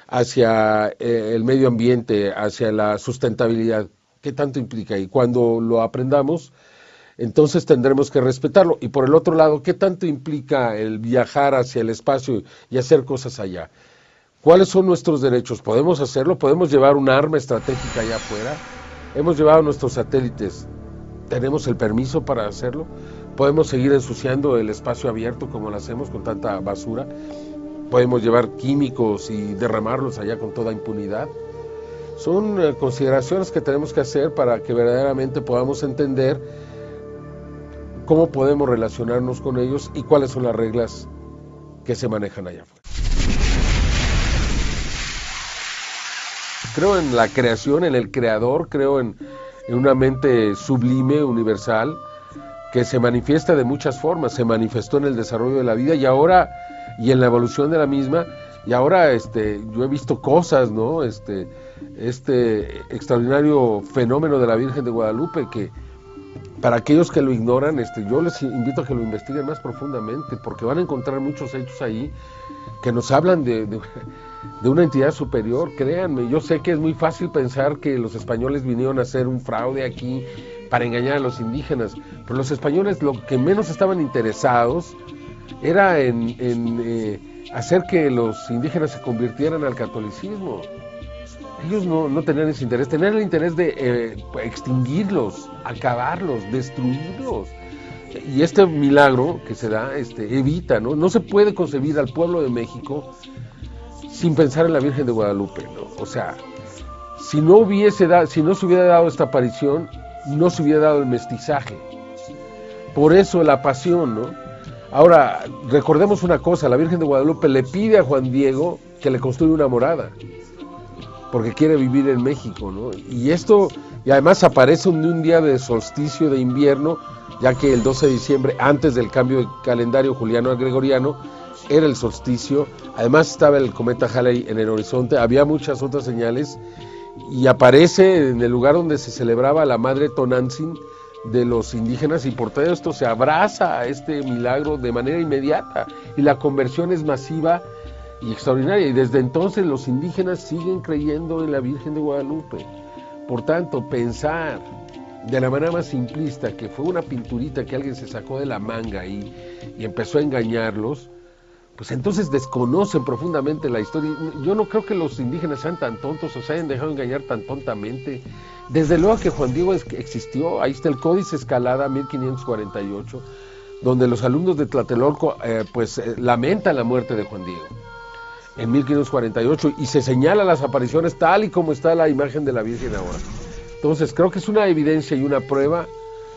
hacia el medio ambiente, hacia la sustentabilidad? ¿Qué tanto implica? Y cuando lo aprendamos, entonces tendremos que respetarlo. Y por el otro lado, ¿qué tanto implica el viajar hacia el espacio y hacer cosas allá? ¿Cuáles son nuestros derechos? ¿Podemos hacerlo? ¿Podemos llevar un arma estratégica allá afuera? ¿Hemos llevado nuestros satélites? ¿Tenemos el permiso para hacerlo? ¿Podemos seguir ensuciando el espacio abierto como lo hacemos con tanta basura? ¿Podemos llevar químicos y derramarlos allá con toda impunidad? Son consideraciones que tenemos que hacer para que verdaderamente podamos entender cómo podemos relacionarnos con ellos y cuáles son las reglas que se manejan allá afuera. Creo en la creación, en el creador, creo en una mente sublime, universal, que se manifiesta de muchas formas. Se manifestó en el desarrollo de la vida y en la evolución de la misma, y ahora yo he visto cosas, ¿no? Este extraordinario fenómeno de la Virgen de Guadalupe, que para aquellos que lo ignoran, yo les invito a que lo investiguen más profundamente, porque van a encontrar muchos hechos ahí que nos hablan de una entidad superior. Créanme, yo sé que es muy fácil pensar que los españoles vinieron a hacer un fraude aquí para engañar a los indígenas, pero los españoles lo que menos estaban interesados era en hacer que los indígenas se convirtieran al catolicismo. Ellos no tenían ese interés, tenían el interés de extinguirlos, acabarlos, destruirlos. Y este milagro que se da evita, ¿no? No se puede concebir al pueblo de México sin pensar en la Virgen de Guadalupe, ¿no? O sea, si no se hubiera dado esta aparición, no se hubiera dado el mestizaje. Por eso la pasión, ¿no? Ahora, recordemos una cosa, la Virgen de Guadalupe le pide a Juan Diego que le construya una morada, porque quiere vivir en México, ¿no? Y además aparece un día de solsticio de invierno, ya que el 12 de diciembre, antes del cambio de calendario juliano al gregoriano, era el solsticio. Además estaba el cometa Halley en el horizonte, había muchas otras señales, y aparece en el lugar donde se celebraba la madre Tonantzin de los indígenas, y por todo esto se abraza a este milagro de manera inmediata, y la conversión es masiva y extraordinaria, y desde entonces los indígenas siguen creyendo en la Virgen de Guadalupe. Por tanto, pensar de la manera más simplista que fue una pinturita que alguien se sacó de la manga y empezó a engañarlos, pues entonces desconocen profundamente la historia. Yo no creo que los indígenas sean tan tontos o se hayan dejado engañar tan tontamente. Desde luego que Juan Diego existió. Ahí está el Códice Escalada 1548, donde los alumnos de Tlatelolco lamentan la muerte de Juan Diego en 1548 y se señala las apariciones tal y como está la imagen de la Virgen ahora. Entonces creo que es una evidencia y una prueba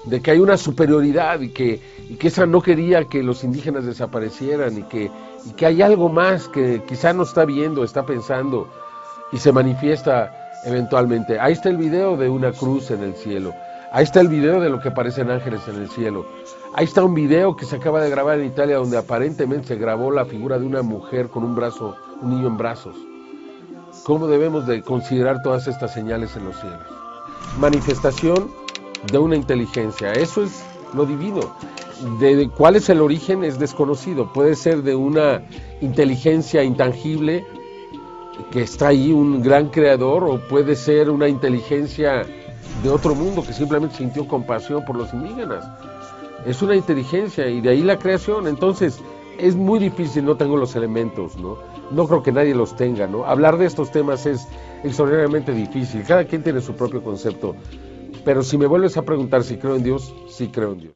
de que hay una superioridad y que esa no quería que los indígenas desaparecieran y que hay algo más que quizá no está viendo, está pensando y se manifiesta eventualmente. Ahí está el video de una cruz en el cielo, ahí está el video de lo que parecen ángeles en el cielo, ahí está un video que se acaba de grabar en Italia donde aparentemente se grabó la figura de una mujer con un niño en brazos. ¿Cómo debemos de considerar todas estas señales en los cielos? Manifestación de una inteligencia, eso es lo divino. De cuál es el origen es desconocido, puede ser de una inteligencia intangible que está ahí, un gran creador, o puede ser una inteligencia de otro mundo que simplemente sintió compasión por los indígenas. Es una inteligencia y de ahí la creación. Entonces es muy difícil, no tengo los elementos, no creo que nadie los tenga, hablar de estos temas es extraordinariamente difícil, cada quien tiene su propio concepto. Pero si me vuelves a preguntar si creo en Dios, sí creo en Dios.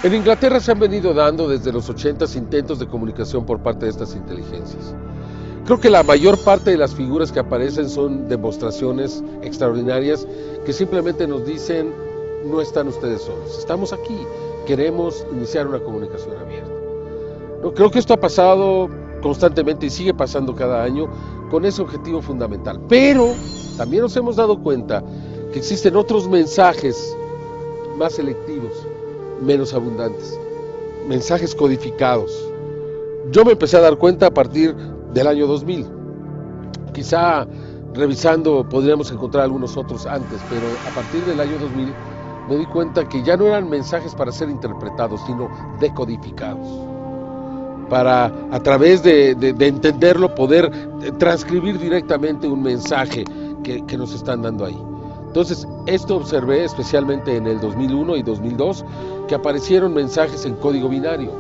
En Inglaterra se han venido dando desde los 80s intentos de comunicación por parte de estas inteligencias. Creo que la mayor parte de las figuras que aparecen son demostraciones extraordinarias que simplemente nos dicen, no están ustedes solos, estamos aquí, queremos iniciar una comunicación abierta. Creo que esto ha pasado constantemente y sigue pasando cada año con ese objetivo fundamental. Pero también nos hemos dado cuenta que existen otros mensajes más selectivos, menos abundantes, mensajes codificados. Yo me empecé a dar cuenta a partir del año 2000. Quizá revisando podríamos encontrar algunos otros antes, pero a partir del año 2000 me di cuenta que ya no eran mensajes para ser interpretados, sino decodificados. Para a través de entenderlo poder transcribir directamente un mensaje que nos están dando ahí. Entonces esto observé especialmente en el 2001 y 2002 que aparecieron mensajes en código binario.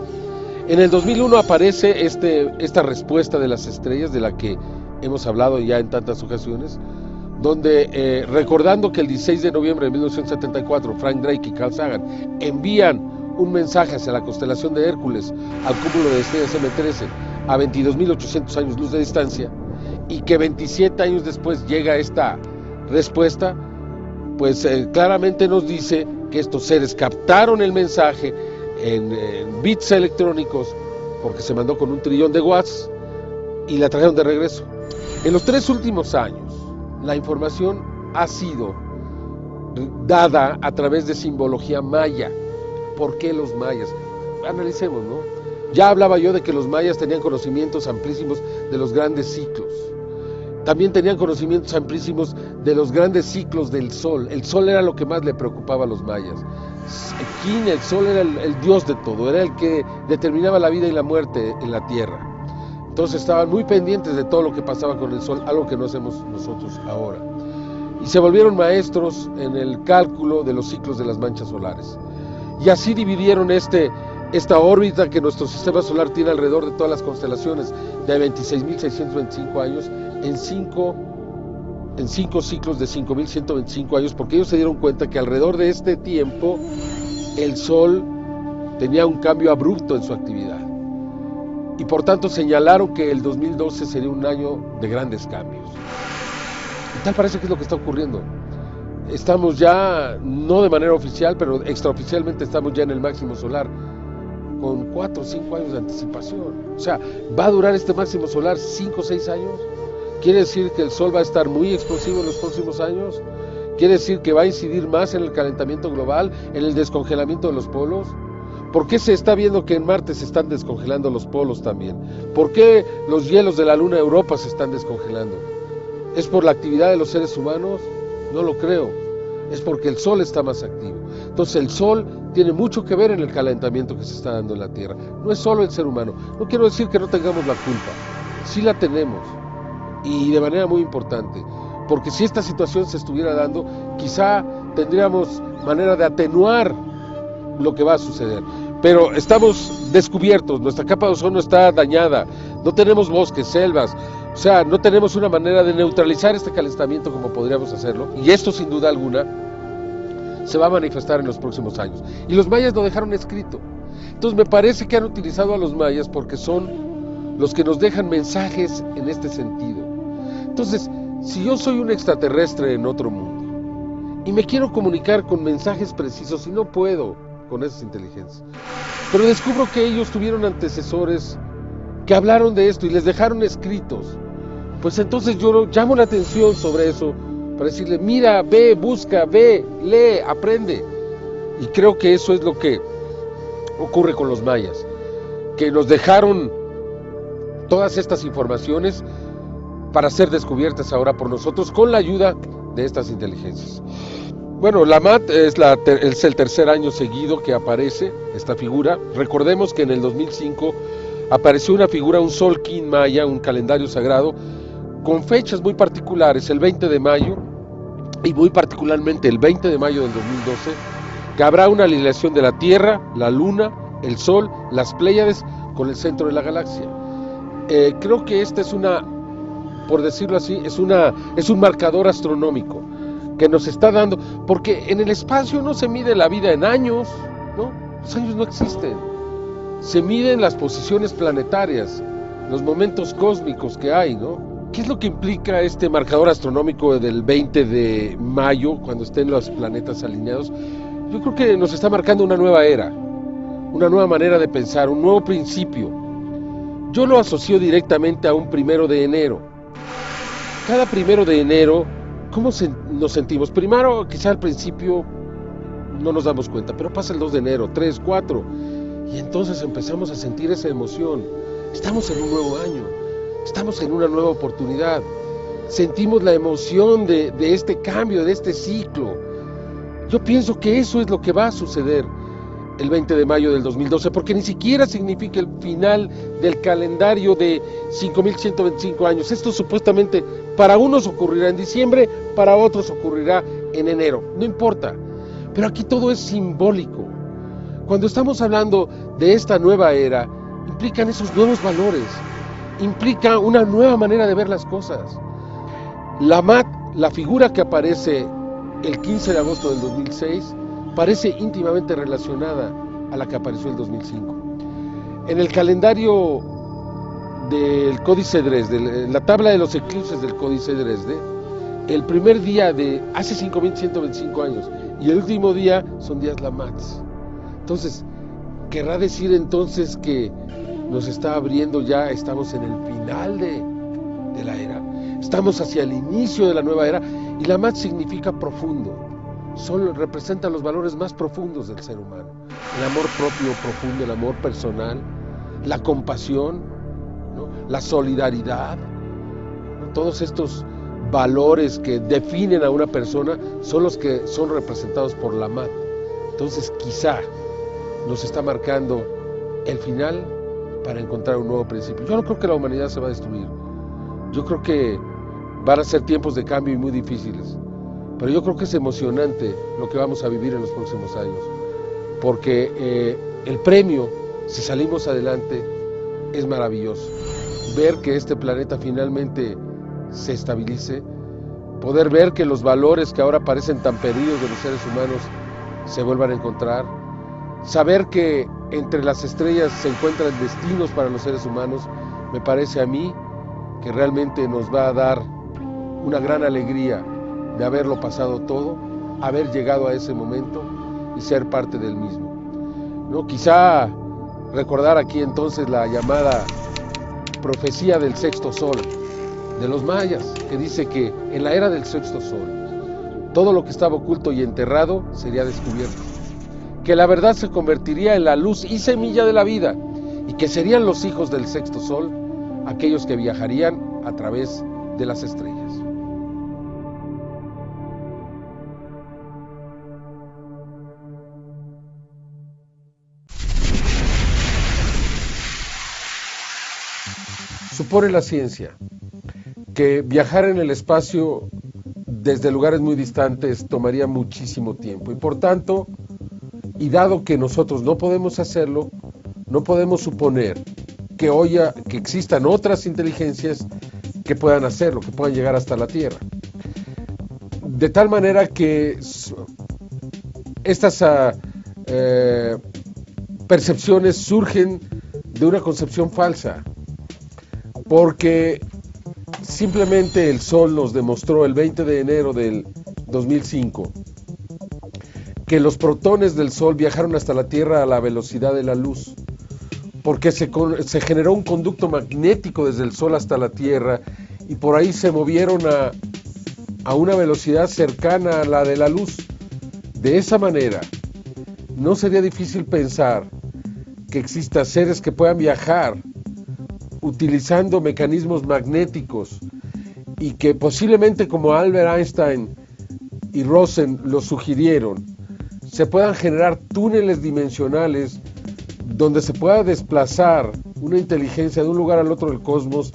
En el 2001 aparece esta respuesta de las estrellas de la que hemos hablado ya en tantas ocasiones, donde recordando que el 16 de noviembre de 1974 Frank Drake y Carl Sagan envían un mensaje hacia la constelación de Hércules, al cúmulo de estrellas M13, a 22.800 años luz de distancia, y que 27 años después llega esta respuesta, pues claramente nos dice que estos seres captaron el mensaje en bits electrónicos, porque se mandó con 1 trillón de watts, y la trajeron de regreso. En los 3 últimos años, la información ha sido dada a través de simbología maya. ¿Por qué los mayas? Analicemos, Ya hablaba yo de que los mayas tenían conocimientos amplísimos de los grandes ciclos. También tenían conocimientos amplísimos de los grandes ciclos del sol. El sol era lo que más le preocupaba a los mayas. Kin, el sol era el dios de todo, era el que determinaba la vida y la muerte en la tierra. Entonces estaban muy pendientes de todo lo que pasaba con el sol, algo que no hacemos nosotros ahora. Y se volvieron maestros en el cálculo de los ciclos de las manchas solares. Y así dividieron esta órbita que nuestro sistema solar tiene alrededor de todas las constelaciones de 26.625 años en cinco ciclos de 5.125 años, porque ellos se dieron cuenta que alrededor de este tiempo el Sol tenía un cambio abrupto en su actividad. Y por tanto señalaron que el 2012 sería un año de grandes cambios. Y tal parece que es lo que está ocurriendo. Estamos ya, no de manera oficial, pero extraoficialmente estamos ya en el máximo solar, con 4 o 5 años de anticipación. O sea, ¿va a durar este máximo solar 5 o 6 años? ¿Quiere decir que el Sol va a estar muy explosivo en los próximos años? ¿Quiere decir que va a incidir más en el calentamiento global, en el descongelamiento de los polos? ¿Por qué se está viendo que en Marte se están descongelando los polos también? ¿Por qué los hielos de la Luna Europa se están descongelando? ¿Es por la actividad de los seres humanos? No lo creo. Es porque el Sol está más activo. Entonces el Sol tiene mucho que ver en el calentamiento que se está dando en la Tierra. No es solo el ser humano. No quiero decir que no tengamos la culpa. Sí la tenemos. Y de manera muy importante. Porque si esta situación se estuviera dando, quizá tendríamos manera de atenuar lo que va a suceder. Pero estamos descubiertos, nuestra capa de ozono está dañada, no tenemos bosques, selvas, o sea, no tenemos una manera de neutralizar este calentamiento como podríamos hacerlo, y esto sin duda alguna se va a manifestar en los próximos años. Y los mayas lo dejaron escrito. Entonces me parece que han utilizado a los mayas porque son los que nos dejan mensajes en este sentido. Entonces, si yo soy un extraterrestre en otro mundo y me quiero comunicar con mensajes precisos y no puedo con esas inteligencias, pero descubro que ellos tuvieron antecesores que hablaron de esto y les dejaron escritos, pues entonces yo llamo la atención sobre eso para decirle, mira, ve, busca, ve, lee, aprende. Y creo que eso es lo que ocurre con los mayas, que nos dejaron todas estas informaciones para ser descubiertas ahora por nosotros con la ayuda de estas inteligencias. Bueno, la MAT es el tercer año seguido que aparece esta figura. Recordemos que en el 2005 apareció una figura, un Solkin maya, un calendario sagrado, con fechas muy particulares, el 20 de mayo, y muy particularmente el 20 de mayo del 2012, que habrá una alineación de la Tierra, la Luna, el Sol, las Pléyades, con el centro de la galaxia. Creo que esta es una, por decirlo así, es un marcador astronómico que nos está dando, porque en el espacio no se mide la vida en años, ¿no? Los años no existen. Se miden las posiciones planetarias, los momentos cósmicos que hay, ¿no? ¿Qué es lo que implica este marcador astronómico del 20 de mayo, cuando estén los planetas alineados? Yo creo que nos está marcando una nueva era, una nueva manera de pensar, un nuevo principio. Yo lo asocio directamente a un 1 de enero. Cada 1 de enero, ¿cómo nos sentimos? Primero, quizá al principio no nos damos cuenta, pero pasa el 2 de enero, 3, 4, y entonces empezamos a sentir esa emoción. Estamos en un nuevo año, estamos en una nueva oportunidad. Sentimos la emoción de este cambio, de este ciclo. Yo pienso que eso es lo que va a suceder el 20 de mayo del 2012, porque ni siquiera significa el final del calendario de 5.125 años. Esto supuestamente para unos ocurrirá en diciembre, para otros ocurrirá en enero, no importa. Pero aquí todo es simbólico. Cuando estamos hablando de esta nueva era, implican esos nuevos valores, implica una nueva manera de ver las cosas. La MAT, la figura que aparece el 15 de agosto del 2006, parece íntimamente relacionada a la que apareció el 2005. En el calendario del Códice Dresde, la tabla de los eclipses del Códice Dresde, el primer día de hace 5.125 años y el último día son días Lamats. Entonces, querrá decir entonces que nos está abriendo ya, estamos en el final de la era, estamos hacia el inicio de la nueva era, y Lamats significa profundo. Representa los valores más profundos del ser humano, el amor propio profundo, el amor personal, la compasión, ¿no? La solidaridad, ¿no? Todos estos valores que definen a una persona son los que son representados por la MAT. Entonces quizá nos está marcando el final para encontrar un nuevo principio. Yo no creo que la humanidad se va a destruir, yo creo que van a ser tiempos de cambio y muy difíciles. Pero yo creo que es emocionante lo que vamos a vivir en los próximos años, porque el premio, si salimos adelante, es maravilloso. Ver que este planeta finalmente se estabilice, poder ver que los valores que ahora parecen tan perdidos de los seres humanos se vuelvan a encontrar, saber que entre las estrellas se encuentran destinos para los seres humanos, me parece a mí que realmente nos va a dar una gran alegría de haberlo pasado todo, haber llegado a ese momento y ser parte del mismo, ¿no? Quizá recordar aquí entonces la llamada profecía del sexto sol de los mayas, que dice que en la era del sexto sol todo lo que estaba oculto y enterrado sería descubierto, que la verdad se convertiría en la luz y semilla de la vida, y que serían los hijos del sexto sol aquellos que viajarían a través de las estrellas. Supone la ciencia que viajar en el espacio desde lugares muy distantes tomaría muchísimo tiempo y por tanto Y dado que nosotros no podemos hacerlo, no podemos suponer que existan otras inteligencias que puedan hacerlo, que puedan llegar hasta la Tierra. De tal manera que estas percepciones surgen de una concepción falsa, porque simplemente el Sol nos demostró el 20 de enero del 2005 que los protones del Sol viajaron hasta la Tierra a la velocidad de la luz, porque se generó un conducto magnético desde el Sol hasta la Tierra y por ahí se movieron a una velocidad cercana a la de la luz. De esa manera, no sería difícil pensar que existan seres que puedan viajar utilizando mecanismos magnéticos y que posiblemente, como Albert Einstein y Rosen lo sugirieron, se puedan generar túneles dimensionales donde se pueda desplazar una inteligencia de un lugar al otro del cosmos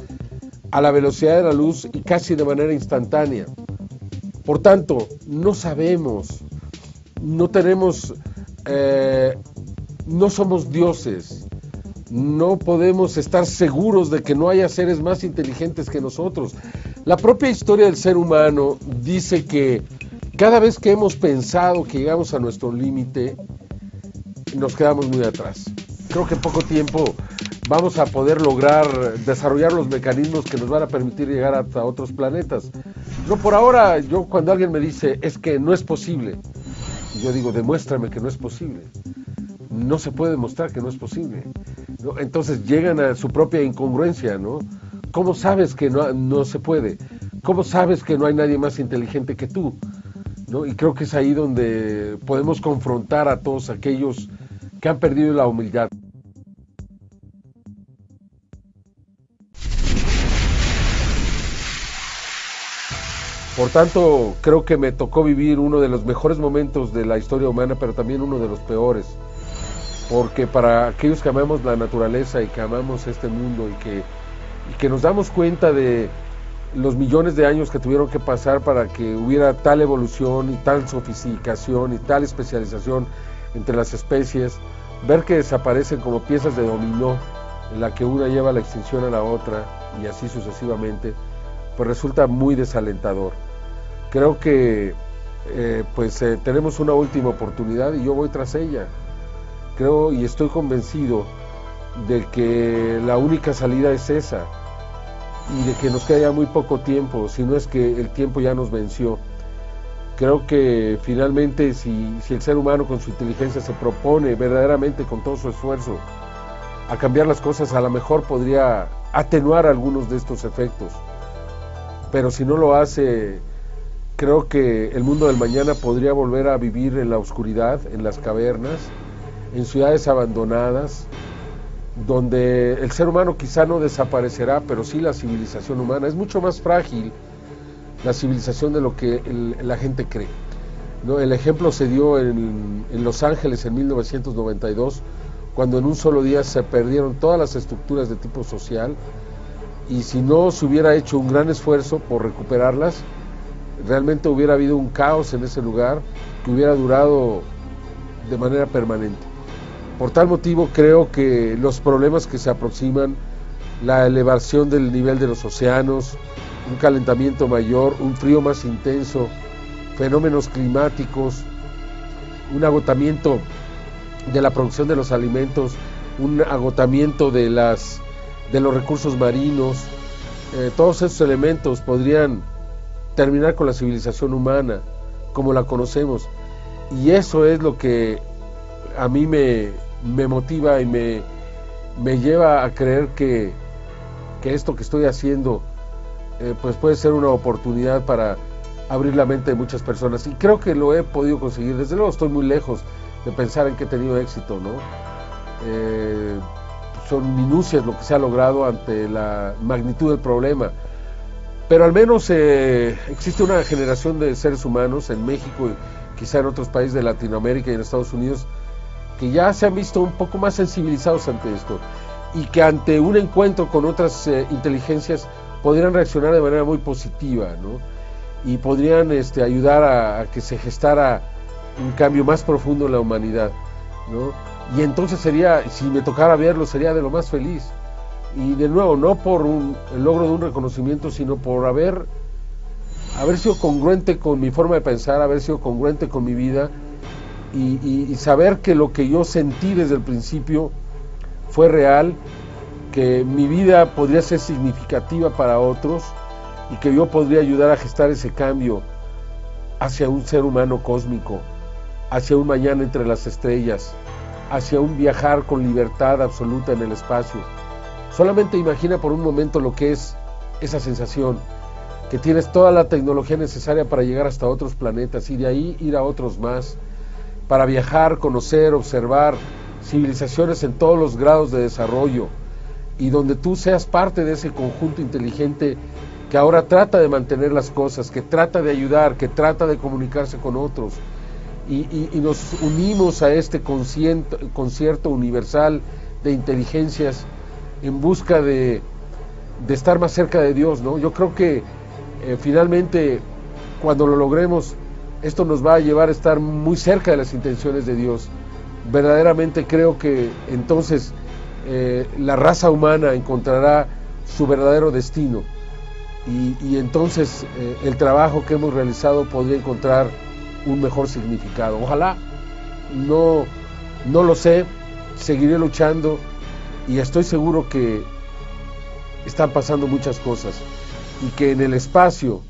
a la velocidad de la luz y casi de manera instantánea. Por tanto, no sabemos, no tenemos, no somos dioses, no podemos estar seguros de que no haya seres más inteligentes que nosotros. La propia historia del ser humano dice que cada vez que hemos pensado que llegamos a nuestro límite, nos quedamos muy atrás. Creo que en poco tiempo vamos a poder lograr desarrollar los mecanismos que nos van a permitir llegar hasta otros planetas. No, por ahora, yo cuando alguien me dice, es que no es posible, yo digo, demuéstrame que no es posible. No se puede demostrar que no es posible, ¿no? Entonces llegan a su propia incongruencia, ¿no? ¿Cómo sabes que no se puede? ¿Cómo sabes que no hay nadie más inteligente que tú? ¿No? Y creo que es ahí donde podemos confrontar a todos aquellos que han perdido la humildad. Por tanto, creo que me tocó vivir uno de los mejores momentos de la historia humana, pero también uno de los peores. Porque para aquellos que amamos la naturaleza y que amamos este mundo y que nos damos cuenta de los millones de años que tuvieron que pasar para que hubiera tal evolución y tal sofisticación y tal especialización entre las especies, ver que desaparecen como piezas de dominó, en la que una lleva la extinción a la otra y así sucesivamente, pues resulta muy desalentador. Creo que tenemos una última oportunidad y yo voy tras ella. Creo y estoy convencido de que la única salida es esa y de que nos queda ya muy poco tiempo, si no es que el tiempo ya nos venció. Creo que finalmente si el ser humano con su inteligencia se propone verdaderamente con todo su esfuerzo a cambiar las cosas, a lo mejor podría atenuar algunos de estos efectos. Pero si no lo hace, creo que el mundo del mañana podría volver a vivir en la oscuridad, en las cavernas, en ciudades abandonadas, donde el ser humano quizá no desaparecerá, pero sí la civilización humana. Es mucho más frágil la civilización de lo que la gente cree, ¿no? El ejemplo se dio en Los Ángeles en 1992, cuando en un solo día se perdieron todas las estructuras de tipo social, y si no se hubiera hecho un gran esfuerzo por recuperarlas, realmente hubiera habido un caos en ese lugar que hubiera durado de manera permanente. Por tal motivo creo que los problemas que se aproximan, la elevación del nivel de los océanos, un calentamiento mayor, un frío más intenso, fenómenos climáticos, un agotamiento de la producción de los alimentos, un agotamiento de los recursos marinos, todos esos elementos podrían terminar con la civilización humana como la conocemos, y eso es lo que a mí me motiva y me lleva a creer que esto que estoy haciendo pues puede ser una oportunidad para abrir la mente de muchas personas, y creo que lo he podido conseguir. Desde luego estoy muy lejos de pensar en que he tenido éxito, ¿no? Son minucias lo que se ha logrado ante la magnitud del problema, pero al menos existe una generación de seres humanos en México y quizá en otros países de Latinoamérica y en Estados Unidos que ya se han visto un poco más sensibilizados ante esto, y que ante un encuentro con otras inteligencias podrían reaccionar de manera muy positiva, ¿no? Y podrían ayudar a que se gestara un cambio más profundo en la humanidad. ¿no? Y entonces sería, si me tocara verlo, sería de lo más feliz. Y de nuevo, no por el logro de un reconocimiento, sino por haber sido congruente con mi forma de pensar, haber sido congruente con mi vida y saber que lo que yo sentí desde el principio fue real, que mi vida podría ser significativa para otros y que yo podría ayudar a gestar ese cambio hacia un ser humano cósmico, hacia un mañana entre las estrellas, hacia un viajar con libertad absoluta en el espacio. Solamente imagina por un momento lo que es esa sensación, que tienes toda la tecnología necesaria para llegar hasta otros planetas y de ahí ir a otros más, para viajar, conocer, observar civilizaciones en todos los grados de desarrollo y donde tú seas parte de ese conjunto inteligente que ahora trata de mantener las cosas, que trata de ayudar, que trata de comunicarse con otros y nos unimos a este concierto universal de inteligencias en busca de estar más cerca de Dios, ¿no? Yo creo que finalmente cuando lo logremos esto nos va a llevar a estar muy cerca de las intenciones de Dios. Verdaderamente creo que entonces la raza humana encontrará su verdadero destino y entonces el trabajo que hemos realizado podría encontrar un mejor significado. Ojalá, no lo sé, seguiré luchando y estoy seguro que están pasando muchas cosas y que en el espacio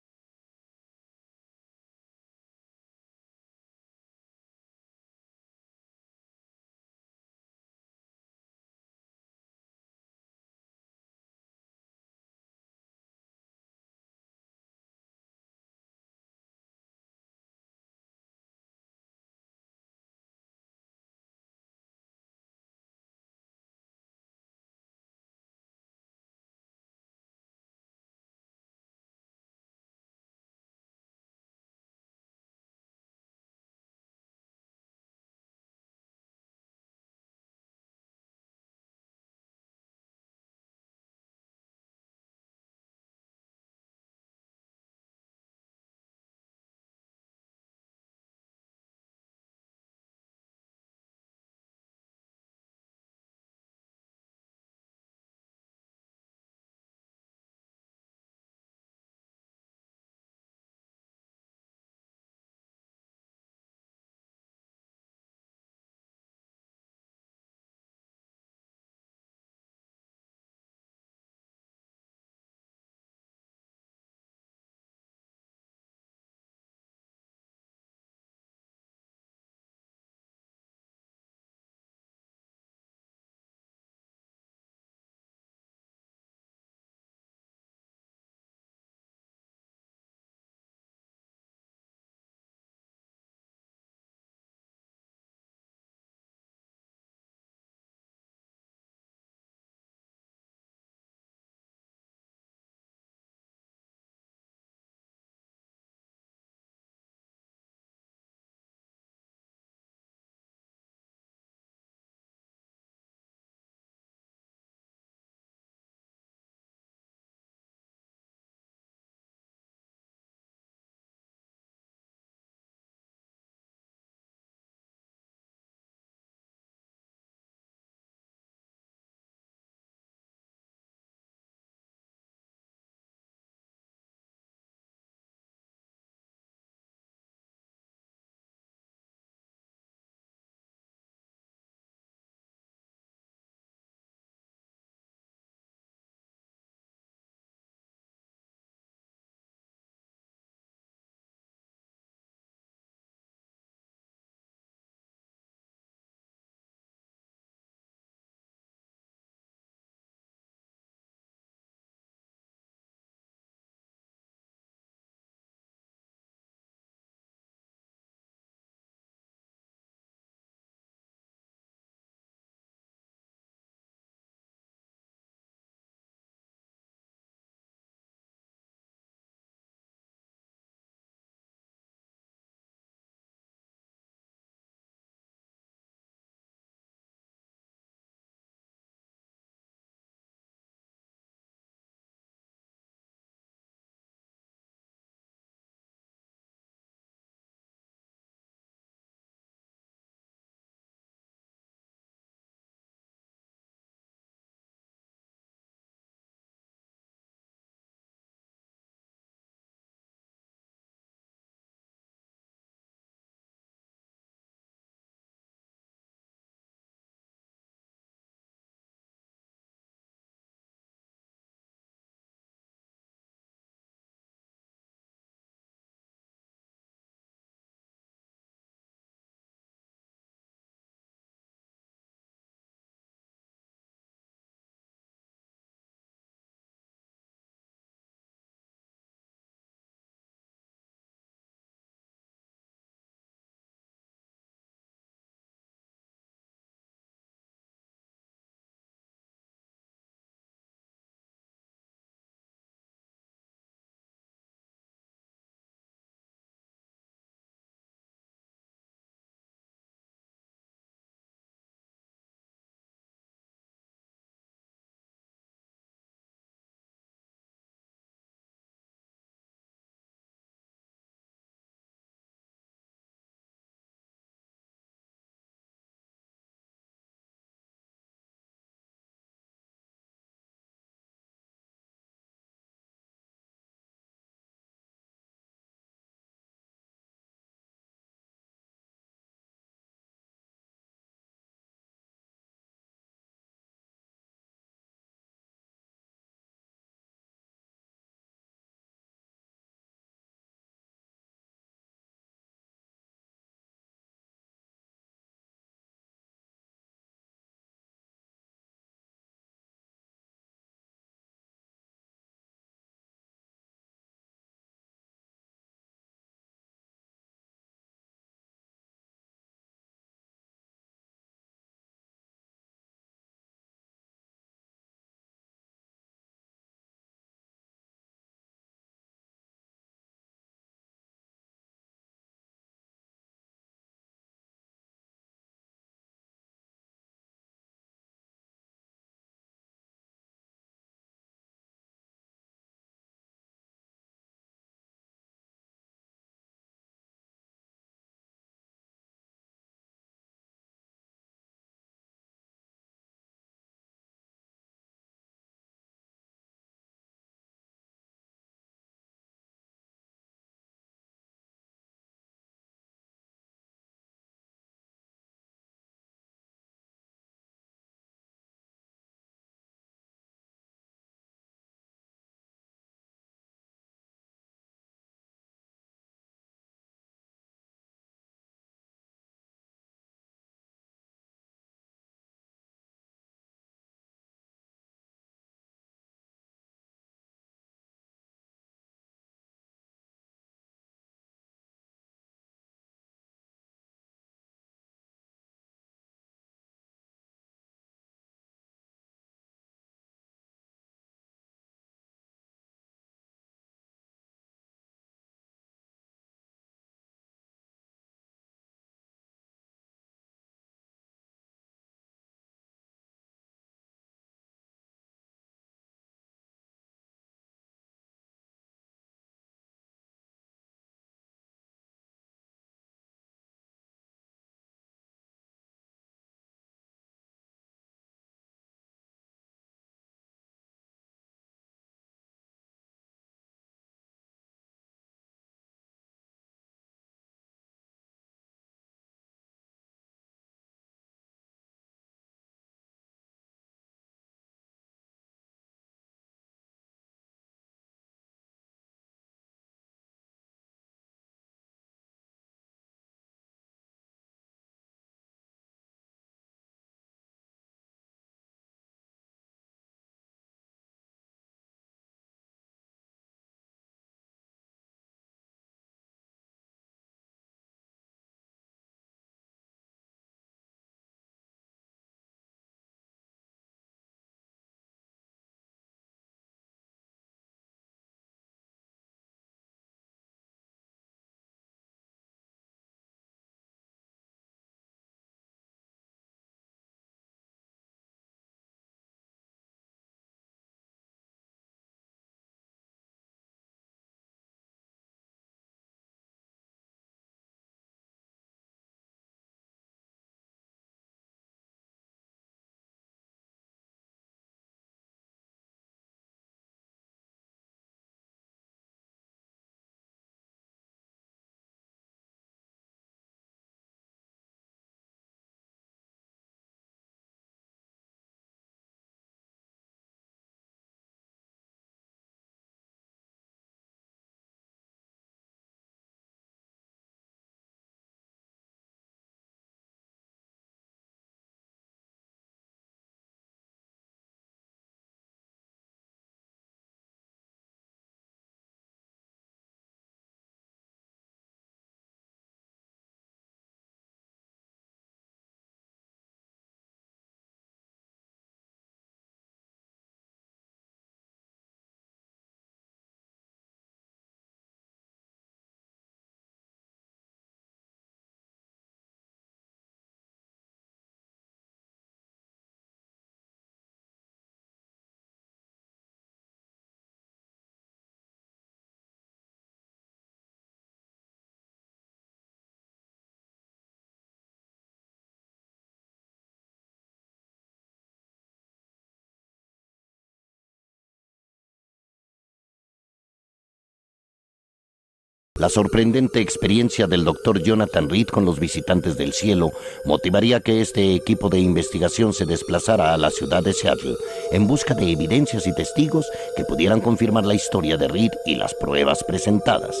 La sorprendente experiencia del Dr. Jonathan Reed con los visitantes del cielo motivaría que este equipo de investigación se desplazara a la ciudad de Seattle en busca de evidencias y testigos que pudieran confirmar la historia de Reed y las pruebas presentadas.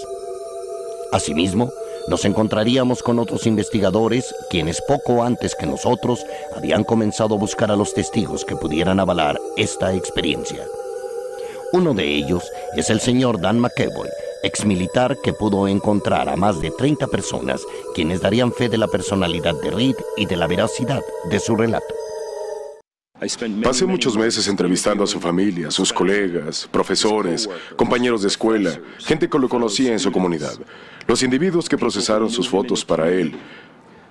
Asimismo, nos encontraríamos con otros investigadores quienes poco antes que nosotros habían comenzado a buscar a los testigos que pudieran avalar esta experiencia. Uno de ellos es el señor Dan McEvoy, exmilitar que pudo encontrar a más de 30 personas quienes darían fe de la personalidad de Reed y de la veracidad de su relato. Pasé muchos meses entrevistando a su familia, sus colegas, profesores, compañeros de escuela, gente que lo conocía en su comunidad, los individuos que procesaron sus fotos para él.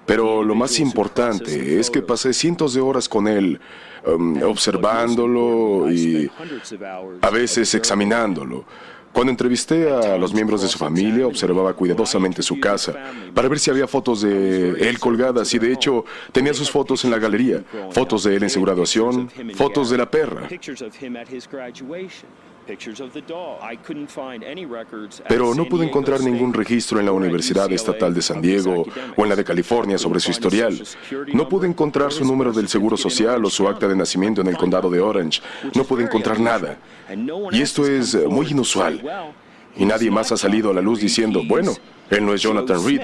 Pero lo más importante es que pasé cientos de horas con él, observándolo y a veces examinándolo. Cuando entrevisté a los miembros de su familia, observaba cuidadosamente su casa para ver si había fotos de él colgadas y de hecho tenía sus fotos en la galería, fotos de él en su graduación, fotos de la perra. Pero no pude encontrar ningún registro en la Universidad Estatal de San Diego o en la de California sobre su historial. No pude encontrar su número del Seguro Social o su acta de nacimiento en el condado de Orange. No pude encontrar nada. Y esto es muy inusual. Y nadie más ha salido a la luz diciendo, bueno, él no es Jonathan Reed,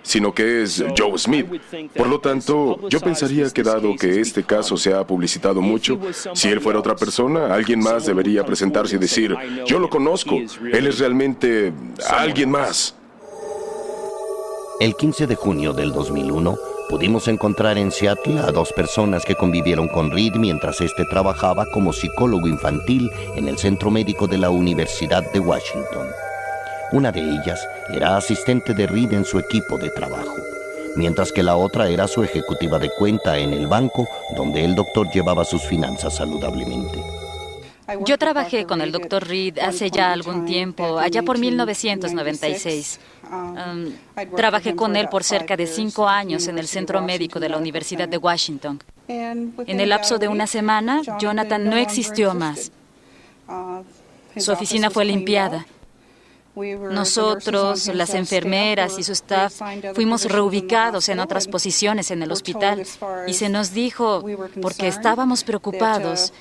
sino que es Joe Smith. Por lo tanto, yo pensaría que dado que este caso se ha publicitado mucho, si él fuera otra persona, alguien más debería presentarse y decir, yo lo conozco, él es realmente alguien más. El 15 de junio del 2001, pudimos encontrar en Seattle a 2 personas que convivieron con Reed mientras éste trabajaba como psicólogo infantil en el Centro Médico de la Universidad de Washington. Una de ellas era asistente de Reed en su equipo de trabajo, mientras que la otra era su ejecutiva de cuenta en el banco donde el doctor llevaba sus finanzas saludablemente. Yo trabajé con el Dr. Reed hace ya algún tiempo, allá por 1996. Trabajé con él por cerca de 5 años en el Centro Médico de la Universidad de Washington. En el lapso de una semana, Jonathan no existió más. Su oficina fue limpiada. Nosotros, las enfermeras y su staff, fuimos reubicados en otras posiciones en el hospital y se nos dijo, porque estábamos preocupados,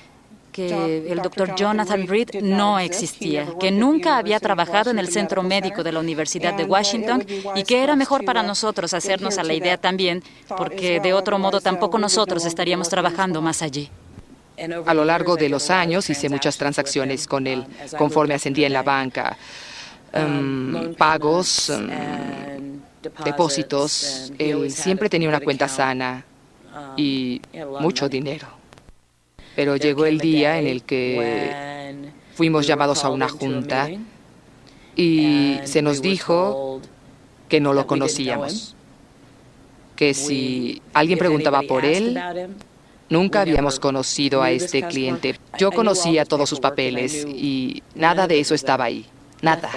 que el Dr. Jonathan Reed no existía, que nunca había trabajado en el Centro Médico de la Universidad de Washington y que era mejor para nosotros hacernos a la idea también, porque de otro modo tampoco nosotros estaríamos trabajando más allí. A lo largo de los años hice muchas transacciones con él, conforme ascendía en la banca. Pagos, depósitos. Él siempre tenía una cuenta sana y mucho dinero. Pero llegó el día en el que fuimos llamados a una junta y se nos dijo que no lo conocíamos, que si alguien preguntaba por él, nunca habíamos conocido a este cliente. Yo conocía todos sus papeles y nada de eso estaba ahí, nada.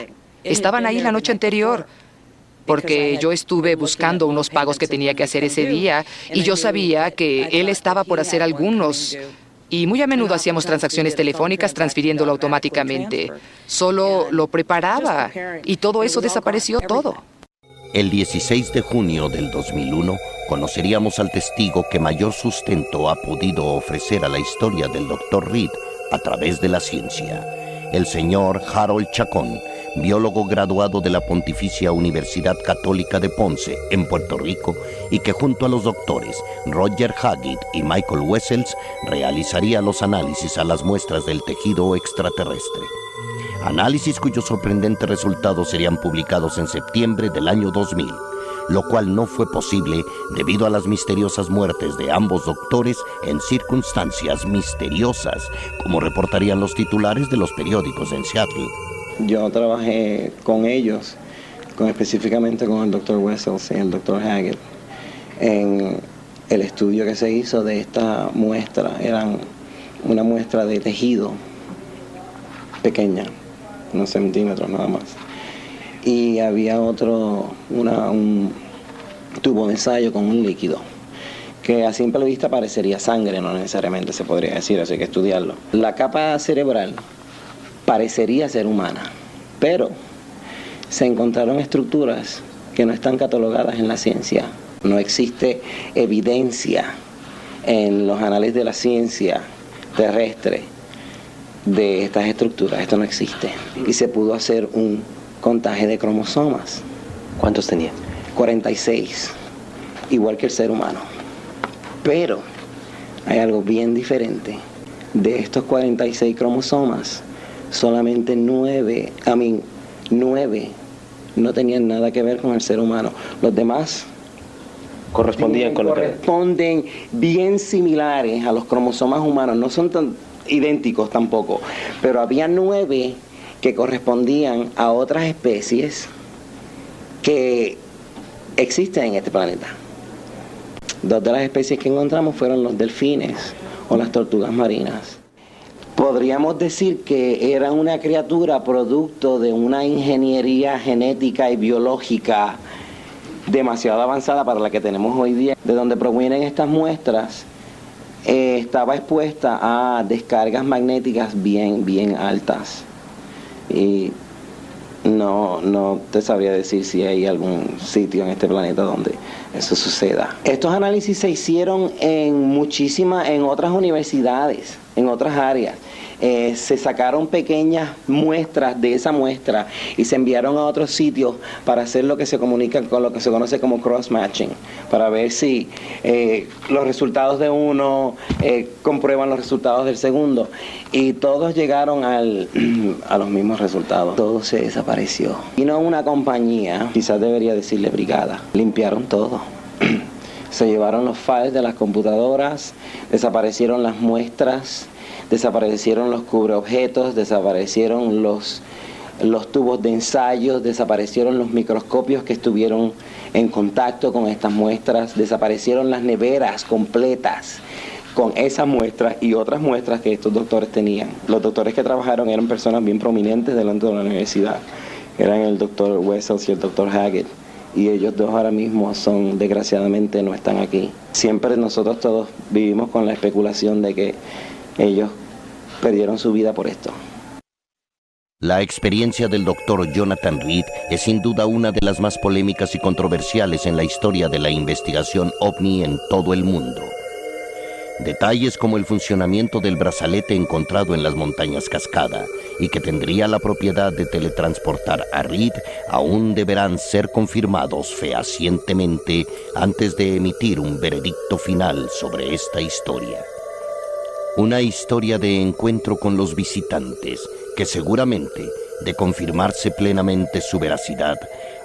Estaban ahí la noche anterior, porque yo estuve buscando unos pagos que tenía que hacer ese día y yo sabía que él estaba por hacer algunos. Y muy a menudo hacíamos transacciones telefónicas transfiriéndolo automáticamente. Solo lo preparaba y todo eso desapareció todo. El 16 de junio del 2001 conoceríamos al testigo que mayor sustento ha podido ofrecer a la historia del Dr. Reed a través de la ciencia. El señor Harold Chacón, biólogo graduado de la Pontificia Universidad Católica de Ponce, en Puerto Rico, y que junto a los doctores Roger Haggett y Michael Wessels realizaría los análisis a las muestras del tejido extraterrestre. Análisis cuyos sorprendentes resultados serían publicados en septiembre del año 2000, lo cual no fue posible debido a las misteriosas muertes de ambos doctores en circunstancias misteriosas, como reportarían los titulares de los periódicos en Seattle. Yo trabajé con ellos, específicamente con el Dr. Wessels y el Dr. Haggett, en el estudio que se hizo de esta muestra. Eran una muestra de tejido pequeña, unos centímetros nada más. Y había un tubo de ensayo con un líquido, que a simple vista parecería sangre, no necesariamente se podría decir, así que estudiarlo. La capa cerebral parecería ser humana, pero se encontraron estructuras que no están catalogadas en la ciencia. No existe evidencia en los anales de la ciencia terrestre de estas estructuras. Esto no existe. Y se pudo hacer un contaje de cromosomas. ¿Cuántos tenía? 46, igual que el ser humano. Pero hay algo bien diferente. De estos 46 cromosomas, solamente 9 no tenían nada que ver con el ser humano. Los demás corresponden bien similares a los cromosomas humanos. No son tan idénticos tampoco, pero había 9 que correspondían a otras especies que existen en este planeta. 2 de las especies que encontramos fueron los delfines o las tortugas marinas. Podríamos decir que era una criatura producto de una ingeniería genética y biológica demasiado avanzada para la que tenemos hoy día. De donde provienen estas muestras, estaba expuesta a descargas magnéticas bien altas. Y no te sabría decir si hay algún sitio en este planeta donde eso suceda. Estos análisis se hicieron en otras universidades, en otras áreas. Se sacaron pequeñas muestras de esa muestra y se enviaron a otros sitios para hacer lo que se comunica con lo que se conoce como cross-matching, para ver si los resultados de uno comprueban los resultados del segundo, y todos llegaron a los mismos resultados. Todo se desapareció. Vino una compañía, quizás debería decirle brigada, limpiaron todo. Se llevaron los files de las computadoras, desaparecieron las muestras, desaparecieron los cubreobjetos, desaparecieron los tubos de ensayos, desaparecieron los microscopios que estuvieron en contacto con estas muestras, desaparecieron las neveras completas con esas muestras y otras muestras que estos doctores tenían. Los doctores que trabajaron eran personas bien prominentes delante de la universidad. Eran el doctor Wessels y el doctor Haggett. Y ellos dos ahora mismo desgraciadamente no están aquí. Siempre nosotros todos vivimos con la especulación de que ellos perdieron su vida por esto. La experiencia del Dr. Jonathan Reed es sin duda una de las más polémicas y controversiales en la historia de la investigación OVNI en todo el mundo. Detalles como el funcionamiento del brazalete encontrado en las montañas Cascada y que tendría la propiedad de teletransportar a Reed aún deberán ser confirmados fehacientemente antes de emitir un veredicto final sobre esta historia. Una historia de encuentro con los visitantes que seguramente, de confirmarse plenamente su veracidad,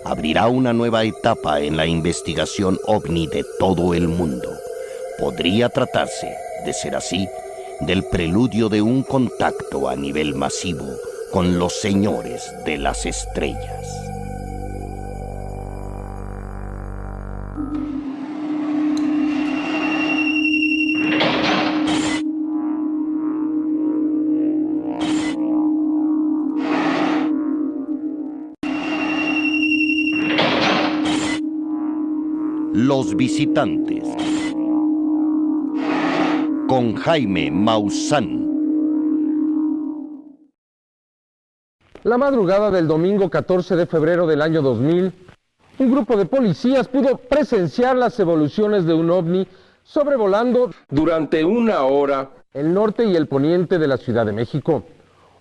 abrirá una nueva etapa en la investigación OVNI de todo el mundo. Podría tratarse, de ser así, del preludio de un contacto a nivel masivo con los señores de las estrellas. Los visitantes, con Jaime Maussan. La madrugada del domingo 14 de febrero del año 2000, un grupo de policías pudo presenciar las evoluciones de un ovni sobrevolando durante 1 hora el norte y el poniente de la Ciudad de México.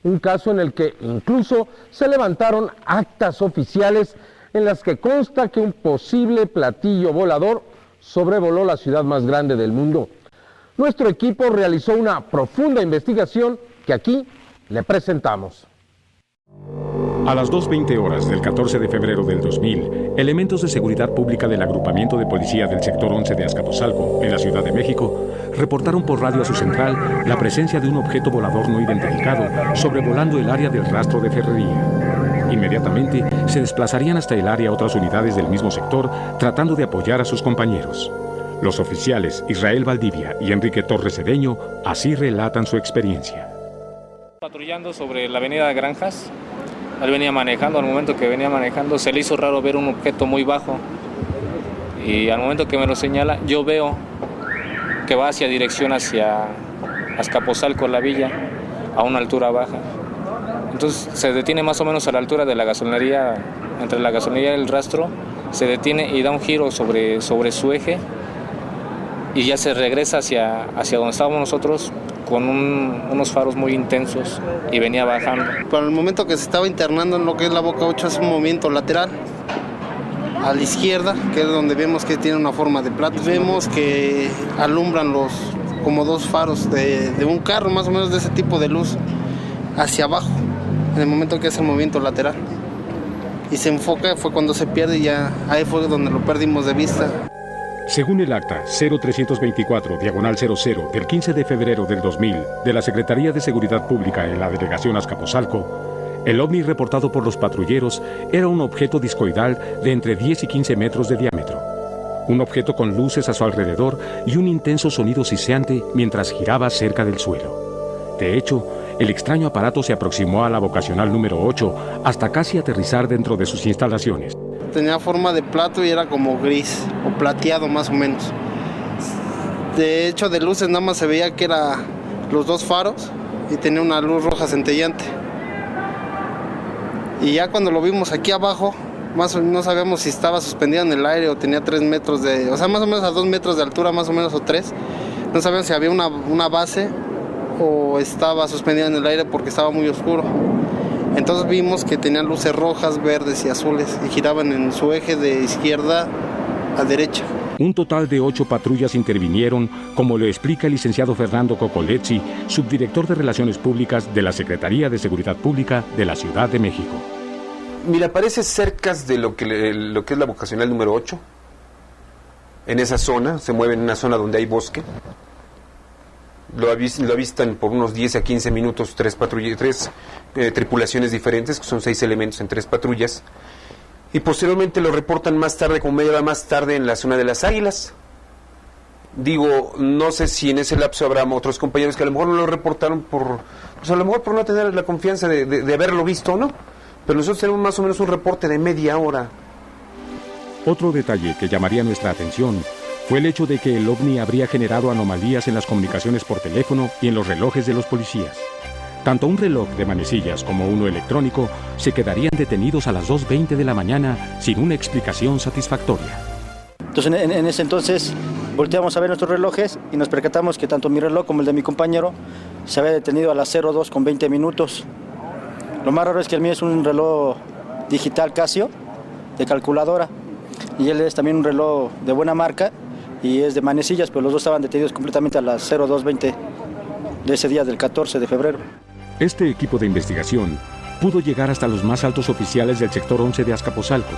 Un caso en el que incluso se levantaron actas oficiales en las que consta que un posible platillo volador sobrevoló la ciudad más grande del mundo. Nuestro equipo realizó una profunda investigación que aquí le presentamos. A las 2:20 horas del 14 de febrero del 2000, elementos de seguridad pública del agrupamiento de policía del sector 11 de Azcapotzalco, en la Ciudad de México, reportaron por radio a su central la presencia de un objeto volador no identificado sobrevolando el área del rastro de Ferrería. Inmediatamente se desplazarían hasta el área otras unidades del mismo sector tratando de apoyar a sus compañeros. Los oficiales Israel Valdivia y Enrique Torres Cedeño así relatan su experiencia. Patrullando sobre la avenida Granjas, él venía manejando, al momento que venía manejando se le hizo raro ver un objeto muy bajo y al momento que me lo señala yo veo que va hacia dirección hacia Azcapotzalco, la villa, a una altura baja. Entonces se detiene más o menos a la altura de la gasolinería entre la gasolinera y el rastro, se detiene y da un giro sobre su eje y ya se regresa hacia donde estábamos nosotros con unos faros muy intensos y venía bajando. Para el momento que se estaba internando en lo que es la boca 8 hace un movimiento lateral a la izquierda, que es donde vemos que tiene una forma de plato. Vemos que alumbran como dos faros de un carro, más o menos de ese tipo de luz, hacia abajo, en el momento que hace el movimiento lateral. Y se enfoca, fue cuando se pierde y ya ahí fue donde lo perdimos de vista. Según el acta 0324/00 del 15 de febrero del 2000 de la Secretaría de Seguridad Pública en la Delegación Azcapotzalco, el ovni reportado por los patrulleros era un objeto discoidal de entre 10 y 15 metros de diámetro. Un objeto con luces a su alrededor y un intenso sonido siseante mientras giraba cerca del suelo. De hecho, el extraño aparato se aproximó a la vocacional número 8 hasta casi aterrizar dentro de sus instalaciones. Tenía forma de plato y era como gris o plateado más o menos. De hecho, de luces nada más se veía que eran los dos faros y tenía una luz roja centellante. Y ya cuando lo vimos aquí abajo, no sabíamos si estaba suspendido en el aire o tenía 3 metros o sea, más o menos a 2 metros de altura, más o menos, o 3. No sabíamos si había una base o estaba suspendido en el aire porque estaba muy oscuro. Entonces vimos que tenían luces rojas, verdes y azules y giraban en su eje de izquierda a derecha. Un total de 8 patrullas intervinieron, como lo explica el licenciado Fernando Cocolezzi, subdirector de Relaciones Públicas de la Secretaría de Seguridad Pública de la Ciudad de México. Mira, parece cerca de lo que es la vocacional número 8. En esa zona, se mueve en una zona donde hay bosque. Lo avistan por unos 10 a 15 minutos 3 tripulaciones diferentes, que son 6 elementos en 3 patrullas. Y posteriormente lo reportan más tarde, como media hora más tarde, en la zona de las Águilas. Digo, no sé si en ese lapso habrá otros compañeros que a lo mejor no lo reportaron pues a lo mejor por no tener la confianza de haberlo visto o no. Pero nosotros tenemos más o menos un reporte de media hora. Otro detalle que llamaría nuestra atención fue el hecho de que el ovni habría generado anomalías en las comunicaciones por teléfono y en los relojes de los policías. Tanto un reloj de manecillas como uno electrónico se quedarían detenidos a las 2:20 de la mañana sin una explicación satisfactoria. Entonces, en ese entonces volteamos a ver nuestros relojes y nos percatamos que tanto mi reloj como el de mi compañero se había detenido a las 02:20. Lo más raro es que el mío es un reloj digital Casio de calculadora y él es también un reloj de buena marca y es de manecillas, pero los dos estaban detenidos completamente a las 02:20 de ese día del 14 de febrero. Este equipo de investigación pudo llegar hasta los más altos oficiales del sector 11 de Azcapotzalco.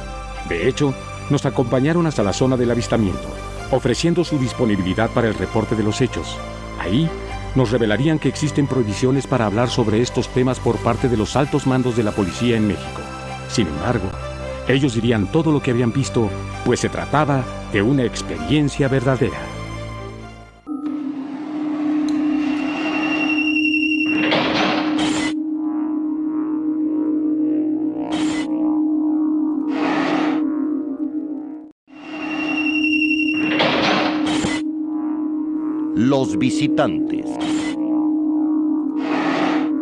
De hecho, nos acompañaron hasta la zona del avistamiento, ofreciendo su disponibilidad para el reporte de los hechos. Ahí nos revelarían que existen prohibiciones para hablar sobre estos temas por parte de los altos mandos de la policía en México. Sin embargo, ellos dirían todo lo que habían visto, pues se trataba de una experiencia verdadera. Los visitantes.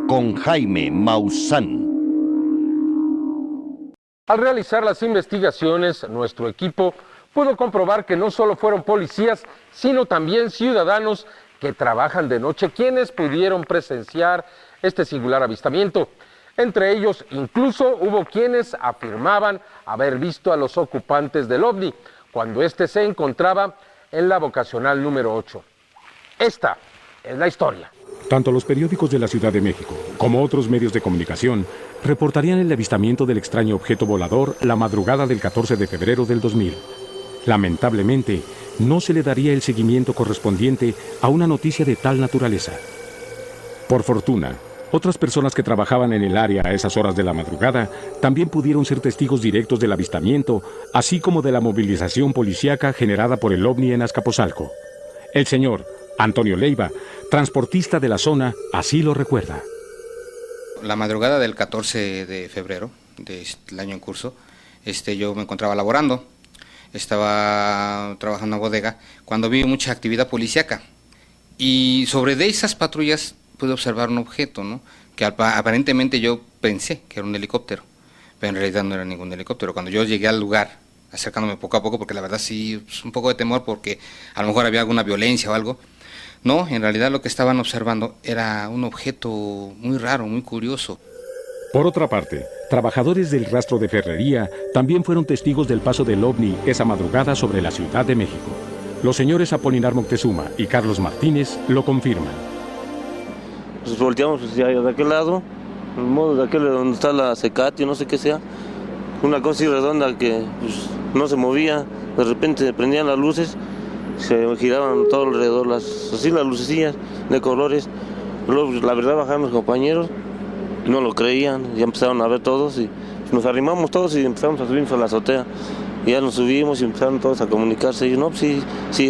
Con Jaime Maussan. Al realizar las investigaciones, nuestro equipo pudo comprobar que no solo fueron policías, sino también ciudadanos que trabajan de noche quienes pudieron presenciar este singular avistamiento. Entre ellos, incluso hubo quienes afirmaban haber visto a los ocupantes del ovni cuando éste se encontraba en la vocacional número 8. Esta es la historia. Tanto los periódicos de la Ciudad de México como otros medios de comunicación reportarían el avistamiento del extraño objeto volador la madrugada del 14 de febrero del 2000. Lamentablemente, no se le daría el seguimiento correspondiente a una noticia de tal naturaleza. Por fortuna, otras personas que trabajaban en el área a esas horas de la madrugada también pudieron ser testigos directos del avistamiento, así como de la movilización policíaca generada por el ovni en Azcapotzalco. El señor Antonio Leiva, transportista de la zona, así lo recuerda. La madrugada del 14 de febrero del año en curso, yo me encontraba laborando, estaba trabajando en una bodega, cuando vi mucha actividad policíaca. Y sobre de esas patrullas pude observar un objeto, ¿no? Que aparentemente yo pensé que era un helicóptero, pero en realidad no era ningún helicóptero. Cuando yo llegué al lugar, acercándome poco a poco, porque la verdad sí, pues, un poco de temor porque a lo mejor había alguna violencia o algo. No, en realidad lo que estaban observando era un objeto muy raro, muy curioso. Por otra parte, trabajadores del rastro de ferrería también fueron testigos del paso del ovni esa madrugada sobre la Ciudad de México. Los señores Apolinar Moctezuma y Carlos Martínez lo confirman. Pues volteamos hacia de aquel lado, el modo de aquel donde está la Secati, no sé qué sea, una cosa así redonda que pues, no se movía, de repente se prendían las luces, se giraban todo alrededor, las lucecillas de colores. Luego, la verdad, bajaron los compañeros, no lo creían, ya empezaron a ver todos y nos arrimamos todos y empezamos a subirnos a la azotea. Y ya nos subimos y empezaron todos a comunicarse. Y no, sí,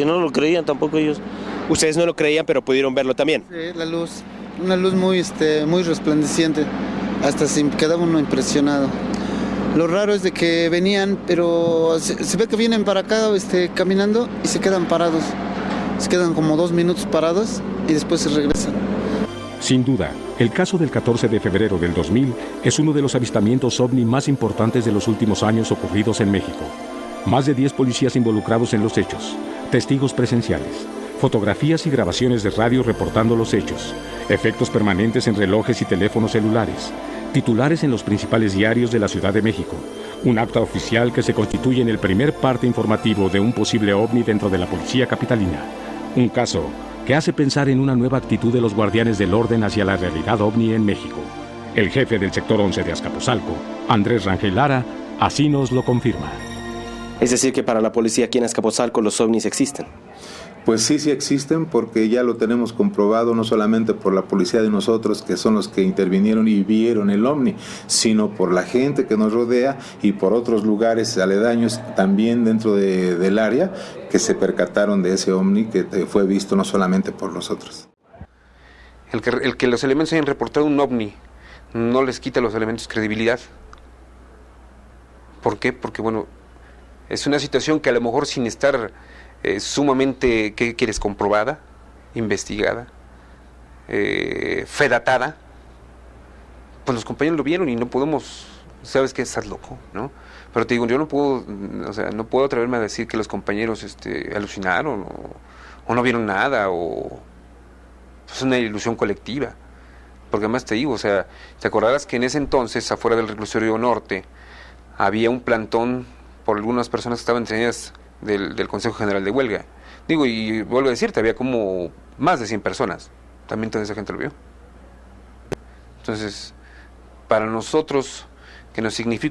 no lo creían tampoco ellos. Ustedes no lo creían, pero pudieron verlo también. Sí, la luz, una luz muy resplandeciente, hasta se quedaba uno impresionado. Lo raro es de que venían, pero se ve que vienen para acá caminando y se quedan parados. Se quedan como 2 minutos parados y después se regresan. Sin duda, el caso del 14 de febrero del 2000 es uno de los avistamientos ovni más importantes de los últimos años ocurridos en México. Más de 10 policías involucrados en los hechos, testigos presenciales, fotografías y grabaciones de radio reportando los hechos, efectos permanentes en relojes y teléfonos celulares, titulares en los principales diarios de la Ciudad de México, un acta oficial que se constituye en el primer parte informativo de un posible ovni dentro de la policía capitalina. Un caso que hace pensar en una nueva actitud de los guardianes del orden hacia la realidad ovni en México. El jefe del sector 11 de Azcapotzalco, Andrés Rangel Lara, así nos lo confirma. Es decir, que para la policía aquí en Azcapotzalco los ovnis existen. Pues sí existen, porque ya lo tenemos comprobado, no solamente por la policía de nosotros, que son los que intervinieron y vieron el ovni, sino por la gente que nos rodea y por otros lugares aledaños también dentro del área que se percataron de ese ovni que fue visto no solamente por nosotros. El que los elementos hayan reportado un ovni no les quita a los elementos credibilidad. ¿Por qué? Porque, bueno, es una situación que a lo mejor sin estar sumamente, ¿qué quieres? Comprobada, investigada, fedatada, pues los compañeros lo vieron y no podemos, sabes que estás loco, ¿no? Pero te digo, yo no puedo atreverme a decir que los compañeros alucinaron o no vieron nada o es una ilusión colectiva, porque además te digo, te acordarás que en ese entonces afuera del reclusorio norte había un plantón por algunas personas que estaban entrenadas del Consejo General de Huelga. Digo, y vuelvo a decirte, había como más de 100 personas. También toda esa gente lo vio. Entonces, para nosotros, que nos significa